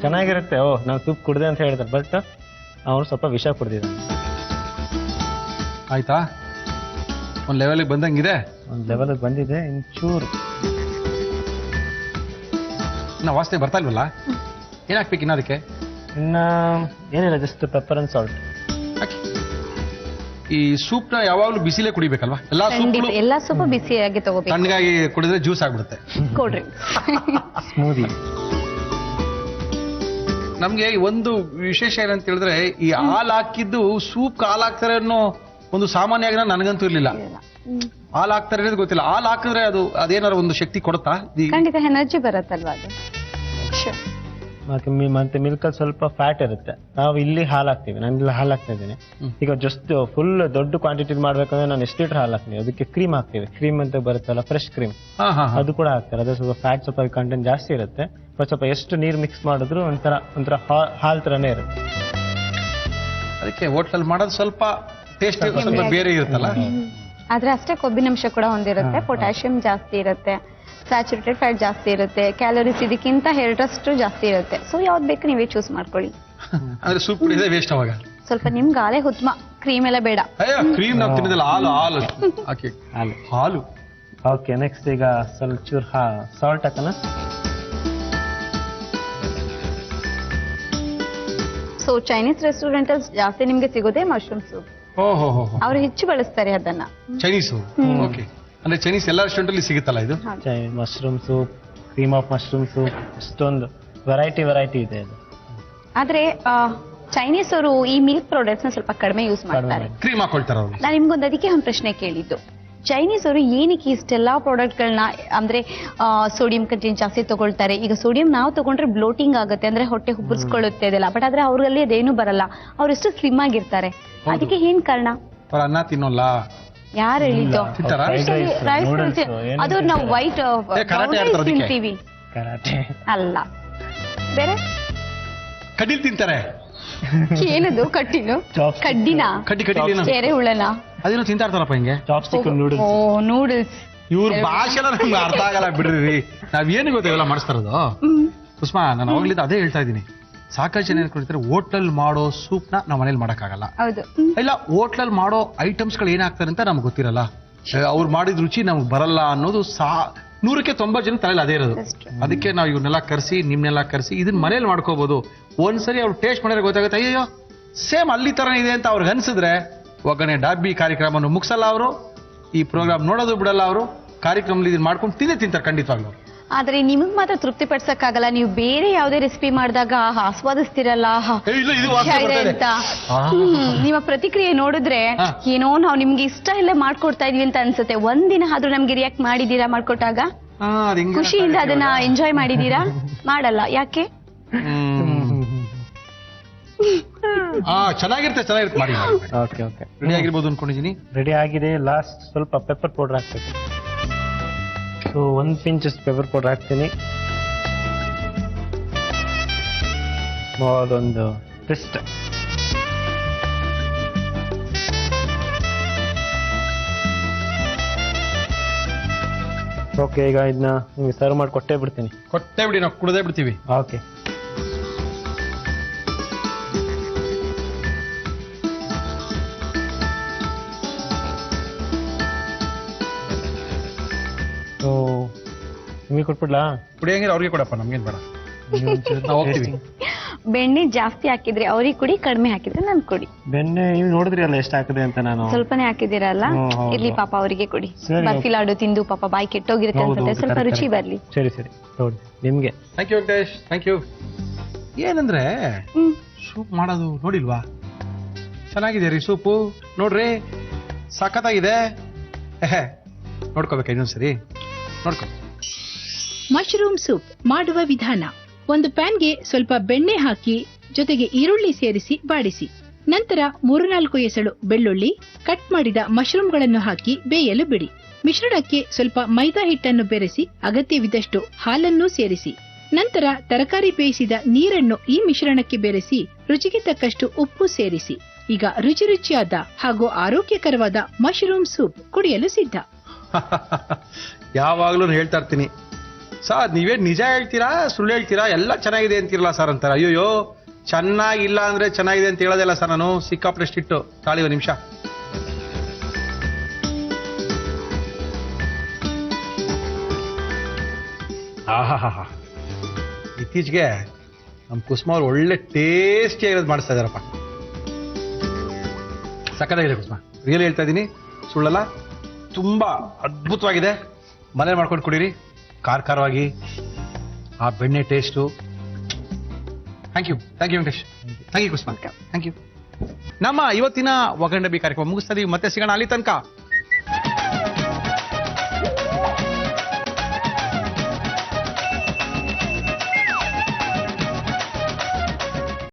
ಚೆನ್ನಾಗಿರುತ್ತೆ. ಓ ನಾವು ಸೂಪ್ ಕುಡ್ದೆ ಅಂತ ಹೇಳ್ತಾರೆ, ಬಟ್ ಅವ್ರು ಸ್ವಲ್ಪ ವಿಷ ಕುಡ್ದಿದ್ದಾರೆ. ಆಯ್ತಾ, ಒಂದ್ ಲೆವೆಲ್ ಬಂದಂಗಿದೆ, ಒಂದು ಲೆವೆಲ್ ಬಂದಿದೆ. ಇಂಚೂರು ಇನ್ನ ವಾಸನೆ ಬರ್ತಾ ಇಲ್ವಲ್ಲ, ಏನಾಗ್ಬೇಕು ಇನ್ನ ಅದಕ್ಕೆ? ಇನ್ನ ಏನಿಲ್ಲ, ಜಸ್ಟ್ ಪೆಪ್ಪರ್ ಅಂಡ್ ಸಾಲ್ಟ್. ಈ ಸೂಪ್ನ ಯಾವಾಗ್ಲೂ ಬಿಸಿಲೇ ಕುಡಿಬೇಕಲ್ವಾ? ಎಲ್ಲಾ ಸೂಪ್ ಬಿಸಿಯಾಗಿ ತಗೋಬೇಕು. ತಣ್ಣಗಾಗಿ ಕುಡಿದ್ರೆ ಜ್ಯೂಸ್ ಆಗ್ಬಿಡುತ್ತೆ. ಕೊಡ್ರಿ ಸ್ಮೂದಿ. ನಮ್ಗೆ ಒಂದು ವಿಶೇಷ ಏನಂತ ಹೇಳಿದ್ರೆ, ಈ ಹಾಲು ಹಾಕಿದ್ದು ಸೂಪ್ ಹಾಲು ಹಾಕ್ತಾರೆ ಅನ್ನೋ ಒಂದು ಸಾಮಾನ್ಯ ನನಗಂತೂ ಇರ್ಲಿಲ್ಲ. ಹಾಲು ಹಾಕ್ತಾರೆ ಅನ್ನೋದು ಗೊತ್ತಿಲ್ಲ. ಹಾಲು ಹಾಕಿದ್ರೆ ಅದೇನಾದ್ರು ಒಂದು ಶಕ್ತಿ ಕೊಡುತ್ತಾ? ಖಂಡಿತ ಎನರ್ಜಿ ಬರುತ್ತಲ್ವಾ ಅದು. ಮತ್ತೆ ಮಿಲ್ಕಲ್ಲಿ ಸ್ವಲ್ಪ ಫ್ಯಾಟ್ ಇರುತ್ತೆ. ನಾವು ಇಲ್ಲಿ ಹಾಲು ಹಾಕ್ತೀವಿ, ನಾನು ಇಲ್ಲಿ ಹಾಲು ಹಾಕ್ತಾ ಇದ್ದೀನಿ. ಈಗ ಜಸ್ಟ್ ಫುಲ್ ದೊಡ್ಡ ಕ್ವಾಂಟಿಟಿ ಮಾಡ್ಬೇಕಂದ್ರೆ ನಾನು ಎಷ್ಟು ಲೀಟರ್ ಹಾಲು ಹಾಕ್ತೀವಿ, ಅದಕ್ಕೆ ಕ್ರೀಮ್ ಹಾಕ್ತೀವಿ. ಕ್ರೀಮ್ ಅಂತ ಬರುತ್ತಲ್ಲ, ಫ್ರೆಶ್ ಕ್ರೀಮ್, ಅದು ಕೂಡ ಹಾಕ್ತಾರೆ. ಅದು ಸ್ವಲ್ಪ ಫ್ಯಾಟ್ ಸ್ವಲ್ಪ ಕಂಟೆಂಟ್ ಜಾಸ್ತಿ ಇರುತ್ತೆ. ಸ್ವಲ್ಪ ಎಷ್ಟು ನೀರು ಮಿಕ್ಸ್ ಮಾಡಿದ್ರು ಒಂಥರ ಹಾಲ್ ತರನೇ ಇರುತ್ತೆ. ಅದಕ್ಕೆ ಹೋಟ್ಲಲ್ಲಿ ಮಾಡೋದು ಸ್ವಲ್ಪ ಟೇಸ್ಟ್ ಸ್ವಲ್ಪ ಬೇರೆ ಇರುತ್ತಲ್ಲ. ಆದ್ರೆ ಅಷ್ಟೇ ಕೊಬ್ಬಿನಂಶ ಕೂಡ ಹೊಂದಿರುತ್ತೆ, ಪೊಟ್ಯಾಷಿಯಂ ಜಾಸ್ತಿ ಇರುತ್ತೆ, ಸ್ಯಾಚುರೇಟೆಡ್ ಫ್ಯಾಟ್ ಜಾಸ್ತಿ ಇರುತ್ತೆ, ಕ್ಯಾಲೋರೀಸ್ ಇದಕ್ಕಿಂತ 2 ಜಾಸ್ತಿ ಇರುತ್ತೆ. ಸೊ ಯಾವ್ದು ಬೇಕು ನೀವೇ ಚೂಸ್ ಮಾಡ್ಕೊಳ್ಳಿ. ಅಂದ್ರೆ ಸೂಪ್ ಕುಡಿಯೋದೇ ವೇಸ್ಟ್ ಅವಾಗ. ಸ್ವಲ್ಪ ನಿಮ್ಗೆ ಹಾಲೇ ಉತ್ತಮ, ಕ್ರೀಮ್ ಎಲ್ಲ ಬೇಡ. ಕ್ರೀಮ್ ನಾವು ತಿನ್ನೋದಿಲ್ಲ, ಹಾಲು ಹಾಲು. ಓಕೆ, ನೆಕ್ಸ್ಟ್ ಈಗ ಸ್ವಲ್ಪ ಚೂರು ಸಾಲ್ಟ್ ಹಾಕೋಣ. ಸೊ ಚೈನೀಸ್ ರೆಸ್ಟೋರೆಂಟ್ ಅಲ್ಲಿ ಜಾಸ್ತಿ ನಿಮ್ಗೆ ಸಿಗೋದೇ ಮಶ್ರೂಮ್ ಸೂಪ್. ಅವ್ರು ಹೆಚ್ಚು ಬಳಸ್ತಾರೆ ಅದನ್ನ. Chinese, okay. ಅಂದ್ರೆ ಚೈನೀಸ್ ಎಲ್ಲ ರೆಸ್ಟೋರೆಂಟ್ ಅಲ್ಲಿ ಸಿಗುತ್ತಲ್ಲ ಇದು mushroom soup, cream of mushroom soup, ಇಷ್ಟೊಂದು ವೆರೈಟಿ ಇದೆ ಇದು. ಆದ್ರೆ ಚೈನೀಸ್ ಅವರು ಈ ಮಿಲ್ಕ್ ಪ್ರಾಡಕ್ಟ್ಸ್ ನ ಸ್ವಲ್ಪ ಕಡಿಮೆ ಯೂಸ್ ಮಾಡ್ತಾರೆ, ಕ್ರೀಮ್ ಹಾಕೊಳ್ತಾರೆ ಅವರು. ನಾನು ನಿಮ್ಗೊಂದು ಅದಕ್ಕೆ ಒಂದು ಪ್ರಶ್ನೆ ಕೇಳಿದ್ದು, ಚೈನೀಸ್ ಅವರು ಏನಕ್ಕೆ ಇಷ್ಟೆಲ್ಲಾ ಪ್ರಾಡಕ್ಟ್ಗಳನ್ನ, ಅಂದ್ರೆ ಸೋಡಿಯಂ ಕಂಟೆಂಟ್ ಜಾಸ್ತಿ ತಗೊಳ್ತಾರೆ. ಈಗ ಸೋಡಿಯಂ ನಾವು ತಗೊಂಡ್ರೆ ಬ್ಲೋಟಿಂಗ್ ಆಗುತ್ತೆ, ಅಂದ್ರೆ ಹೊಟ್ಟೆ ಹುಬ್ಬರಿಸ್ಕೊಳ್ಳುತ್ತೆ ಅದೆಲ್ಲ. ಬಟ್ ಆದ್ರೆ ಅವ್ರಲ್ಲಿ ಅದೇನು ಬರಲ್ಲ, ಅವ್ರೆಷ್ಟು ಸ್ಲಿಮ್ ಆಗಿರ್ತಾರೆ. ಅದಕ್ಕೆ ಏನ್ ಕಾರಣ? ಅವ್ರ ಅನ್ನ ತಿನ್ನೋಲ್ಲ. ಯಾರು ಹೇಳಿದ್ದು? ಅದು ನಾವು ವೈಟ್ ತಿಂತೀವಿ ಅಲ್ಲ, ಬೇರೆ ಕಡ್ಡಿಲ್ ತಿಂತಾರೆ. ಏನದು ಕಟ್ಟಿನು? ಕಡ್ಡಿನ? ಬೇರೆ ಹುಳನ? ಅದೇನೋ ತಿಂತಾ ಇರ್ತಾರಪ್ಪ ಹಿಂಗೆ. ನೂಡಲ್ಸ್. ಇವ್ರ ಭಾಷೆ ಎಲ್ಲ ನಮ್ಗೆ ಅರ್ಥ ಆಗಲ್ಲ ಬಿಡ್ರಿ. ನಾವ್ ಏನು ಗೊತ್ತಿಲ್ಲ ಮಾಡಿಸ್ತಾರದು. ಕುಸುಮಾ, ನಾನು ಅವಾಗ್ಲಿಂದ ಅದೇ ಹೇಳ್ತಾ ಇದ್ದೀನಿ. ಸಾಕಷ್ಟು ಜನ ಏನ್ಕೊಳ್ತಾರೆ ಹೋಟ್ಲಲ್ಲಿ ಮಾಡೋ ಸೂಪ್ನ ನಾವು ಮನೇಲಿ ಮಾಡೋಕ್ಕಾಗಲ್ಲ, ಹೌದು. ಇಲ್ಲ ಹೋಟ್ಲಲ್ಲಿ ಮಾಡೋ ಐಟಮ್ಸ್ಗಳು ಏನಾಗ್ತಾರೆ ಅಂತ ನಮ್ಗೆ ಗೊತ್ತಿರಲ್ಲ, ಅವ್ರು ಮಾಡಿದ ರುಚಿ ನಮ್ಗೆ ಬರಲ್ಲ ಅನ್ನೋದು 100% ಜನ ತಲೆಯಲ್ಲಿ ಅದೇ ಇರೋದು. ಅದಕ್ಕೆ ನಾವು ಇವ್ರನ್ನೆಲ್ಲ ಕರೆಸಿ ನಿಮ್ನೆಲ್ಲ ಕರೆಸಿ ಇದನ್ನ ಮನೇಲಿ ಮಾಡ್ಕೋಬಹುದು. ಒಂದ್ಸರಿ ಅವ್ರು ಟೇಸ್ಟ್ ಮಾಡಿದ್ರೆ ಗೊತ್ತಾಗುತ್ತೆ, ಅಯ್ಯೋ ಸೇಮ್ ಅಲ್ಲಿ ತರ ಇದೆ ಅಂತ ಅವ್ರಿಗೆ ಅನ್ಸಿದ್ರೆ ಒಗ್ಗರಣೆ ಡಬ್ಬಿ ಕಾರ್ಯಕ್ರಮವನ್ನು ಮುಗಿಸಲ್ಲ ಅವರು, ಈ ಪ್ರೋಗ್ರಾಮ್ ನೋಡೋದು ಬಿಡಲ್ಲ ಅವರು, ಕಾರ್ಯಕ್ರಮದಲ್ಲಿ ಇದನ್ನ ಮಾಡ್ಕೊಂಡು ತಿಂತಾರೆ ಖಂಡಿತವಾಗ್ಲೂ. ಆದ್ರೆ ನಿಮಗ್ ಮಾತ್ರ ತೃಪ್ತಿ ಪಡಿಸಕ್ಕಾಗಲ್ಲ. ನೀವು ಬೇರೆ ಯಾವ್ದೇ ರೆಸಿಪಿ ಮಾಡಿದಾಗ ಆಸ್ವಾದಿಸ್ತಿರಲ್ಲ ಅಂತ. ನಿಮ್ಮ ಪ್ರತಿಕ್ರಿಯೆ ನೋಡಿದ್ರೆ ಏನೋ ನಾವು ನಿಮ್ಗೆ ಇಷ್ಟ ಇಲ್ಲ ಮಾಡ್ಕೊಡ್ತಾ ಇದೀವಿ ಅಂತ ಅನ್ಸುತ್ತೆ. ಒಂದಿನ ಆದ್ರೂ ನಮ್ಗೆ ರಿಯಾಕ್ಟ್ ಮಾಡಿದೀರಾ ಮಾಡ್ಕೊಟ್ಟಾಗ? ಖುಷಿಯಿಂದ ಅದನ್ನ ಎಂಜಾಯ್ ಮಾಡಿದೀರಾ? ಮಾಡಲ್ಲ, ಯಾಕೆ? ಚೆನ್ನಾಗಿರುತ್ತೆ ಮಾಡಿ. ಓಕೆ ಓಕೆ, ರೆಡಿ ಆಗಿರ್ಬೋದು ಅನ್ಕೊಂಡಿದೀನಿ. ರೆಡಿ ಆಗಿದೆ. ಲಾಸ್ಟ್ ಸ್ವಲ್ಪ ಪೆಪ್ಪರ್ ಪೌಡರ್ ಹಾಕ್ಬೇಕು. ಸೊ 1 ಪಿಂಚ್ ಪೆಪ್ಪರ್ ಪೌಡರ್ ಹಾಕ್ತೀನಿ. ಅದೊಂದು ಟೆಸ್ಟ್. ಓಕೆ, ಈಗ ಇದನ್ನ ನಿಮಗೆ ಸರ್ವ್ ಮಾಡಿ ಕೊಟ್ಟೇ ಬಿಡ್ತೀನಿ. ಕೊಟ್ಟೇ ಬಿಡಿ, ನಾವು ಕುಡದೇ ಬಿಡ್ತೀವಿ. ಓಕೆ, ಸೊ ನಿಮಗೆ ಕೊಟ್ಬಿಡ್ಲಾ? ಕುಡಿಯಂಗಿಲ್ಲ ಅವ್ರಿಗೆ ಕೊಡಪ್ಪ, ನಮ್ಗೇನ್ ಬೇಡ, ನಾವು ಹೋಗ್ತೀವಿ. ಬೆಣ್ಣೆ ಜಾಸ್ತಿ ಹಾಕಿದ್ರೆ ಅವ್ರಿಗೆ ಕುಡಿ, ಕಡಿಮೆ ಹಾಕಿದ್ರೆ ನನ್ ಕುಡಿ. ಬೆಣ್ಣೆ ನೀವು ನೋಡಿದ್ರಿ ಅಲ್ಲ ಎಷ್ಟು ಹಾಕಿದೆ ಅಂತ. ನಾನು ಸ್ವಲ್ಪನೇ ಹಾಕಿದಿರಲ್ಲ, ಇರ್ಲಿ ಪಾಪ ಅವರಿಗೆ ಕೊಡಿ. ಸರಿ. ಬರ್ಫಿ ಲಾಡು ತಿಂದು ಪಾಪ ಬಾಯಿ ಕೆಟ್ಟೋಗಿರುತ್ತೆ ಅನ್ಸುತ್ತೆ, ಸ್ವಲ್ಪ ರುಚಿ ಬರ್ಲಿ. ಸರಿ ಸರಿ, ನೋಡಿ ನಿಮ್ಗೆ. Thank you Venkatesh, thank you. ಏನಂದ್ರೆ ಸೂಪ್ ಮಾಡೋದು ನೋಡಿಲ್ವಾ? ಚೆನ್ನಾಗಿದೆ ರೀ ಸೂಪು, ನೋಡ್ರಿ ಸಖತ್ತಾಗಿದೆ. ನೋಡ್ಕೋಬೇಕು ಇನ್ನೊಂದ್ಸರಿ, ನೋಡ್ಕೊ. ಮಶ್ರೂಮ್ ಸೂಪ್ ಮಾಡುವ ವಿಧಾನ: ಒಂದು ಪ್ಯಾನ್ಗೆ ಸ್ವಲ್ಪ ಬೆಣ್ಣೆ ಹಾಕಿ ಜೊತೆಗೆ ಈರುಳ್ಳಿ ಸೇರಿಸಿ ಬಾಡಿಸಿ, ನಂತರ 3-4 ಎಸಳು ಬೆಳ್ಳುಳ್ಳಿ, ಕಟ್ ಮಾಡಿದ ಮಶ್ರೂಮ್ಗಳನ್ನು ಹಾಕಿ ಬೇಯಲು ಬಿಡಿ. ಮಿಶ್ರಣಕ್ಕೆ ಸ್ವಲ್ಪ ಮೈದಾ ಹಿಟ್ಟನ್ನು ಬೆರೆಸಿ ಅಗತ್ಯವಿದ್ದಷ್ಟು ಹಾಲನ್ನು ಸೇರಿಸಿ, ನಂತರ ತರಕಾರಿ ಬೇಯಿಸಿದ ನೀರನ್ನು ಈ ಮಿಶ್ರಣಕ್ಕೆ ಬೆರೆಸಿ ರುಚಿಗೆ ತಕ್ಕಷ್ಟು ಉಪ್ಪು ಸೇರಿಸಿ. ಈಗ ರುಚಿಯಾದ ಹಾಗೂ ಆರೋಗ್ಯಕರವಾದ ಮಶ್ರೂಮ್ ಸೂಪ್ ಕುಡಿಯಲು ಸಿದ್ಧ. ಯಾವಾಗ್ಲೂ ಹೇಳ್ತಾ ಇರ್ತೀನಿ, ಸರ್ ನೀವೇ ನಿಜ ಹೇಳ್ತೀರಾ ಸುಳ್ಳು ಹೇಳ್ತೀರಾ, ಎಲ್ಲ ಚೆನ್ನಾಗಿದೆ ಅಂತಿರಲ್ಲ ಸರ್ ಅಂತಾರೆ. ಅಯ್ಯೋಯ್ಯೋ, ಚೆನ್ನಾಗಿಲ್ಲ ಅಂದ್ರೆ ಚೆನ್ನಾಗಿದೆ ಅಂತ ಹೇಳೋದಿಲ್ಲ ಸರ್ ನಾನು, ಸಿಕ್ಕಾಪಟ್ಟೆ ಸ್ಟ್ರಿಕ್ಟ್. ತಾಳಿ ಒಂದು ನಿಮಿಷ. ಆಹಾ, ಇತ್ತೀಚೆಗೆ ನಮ್ಮ ಕುಸುಮ ಅವ್ರು ಒಳ್ಳೆ ಟೇಸ್ಟಿ ಆಗಿರೋದು ಮಾಡಿಸ್ತಾ ಇದಾರಪ್ಪ. ಸಕ್ಕತ್ತಾಗಿದೆ ಕುಸುಮ, ರಿಯಲ್ ಹೇಳ್ತಾ ಇದ್ದೀನಿ, ಸುಳ್ಳಲ್ಲ. ತುಂಬಾ ಅದ್ಭುತವಾಗಿದೆ. ಮನೇಲಿ ಮಾಡ್ಕೊಂಡು ಕುಡೀರಿ, ಖಾರವಾಗಿ, ಆ ಬೆಣ್ಣೆ taste. Thank you Venkatesh, thank you Kusuma, thank you. ನಮ್ಮ ಇವತ್ತಿನ ಒಗ್ಗರಣೆ ಕಾರ್ಯಕ್ರಮ ಮುಗಿಸ್ತಾ ಇದೀವಿ. ಮತ್ತೆ ಸಿಗೋಣ, ಅಲ್ಲಿ ತನಕ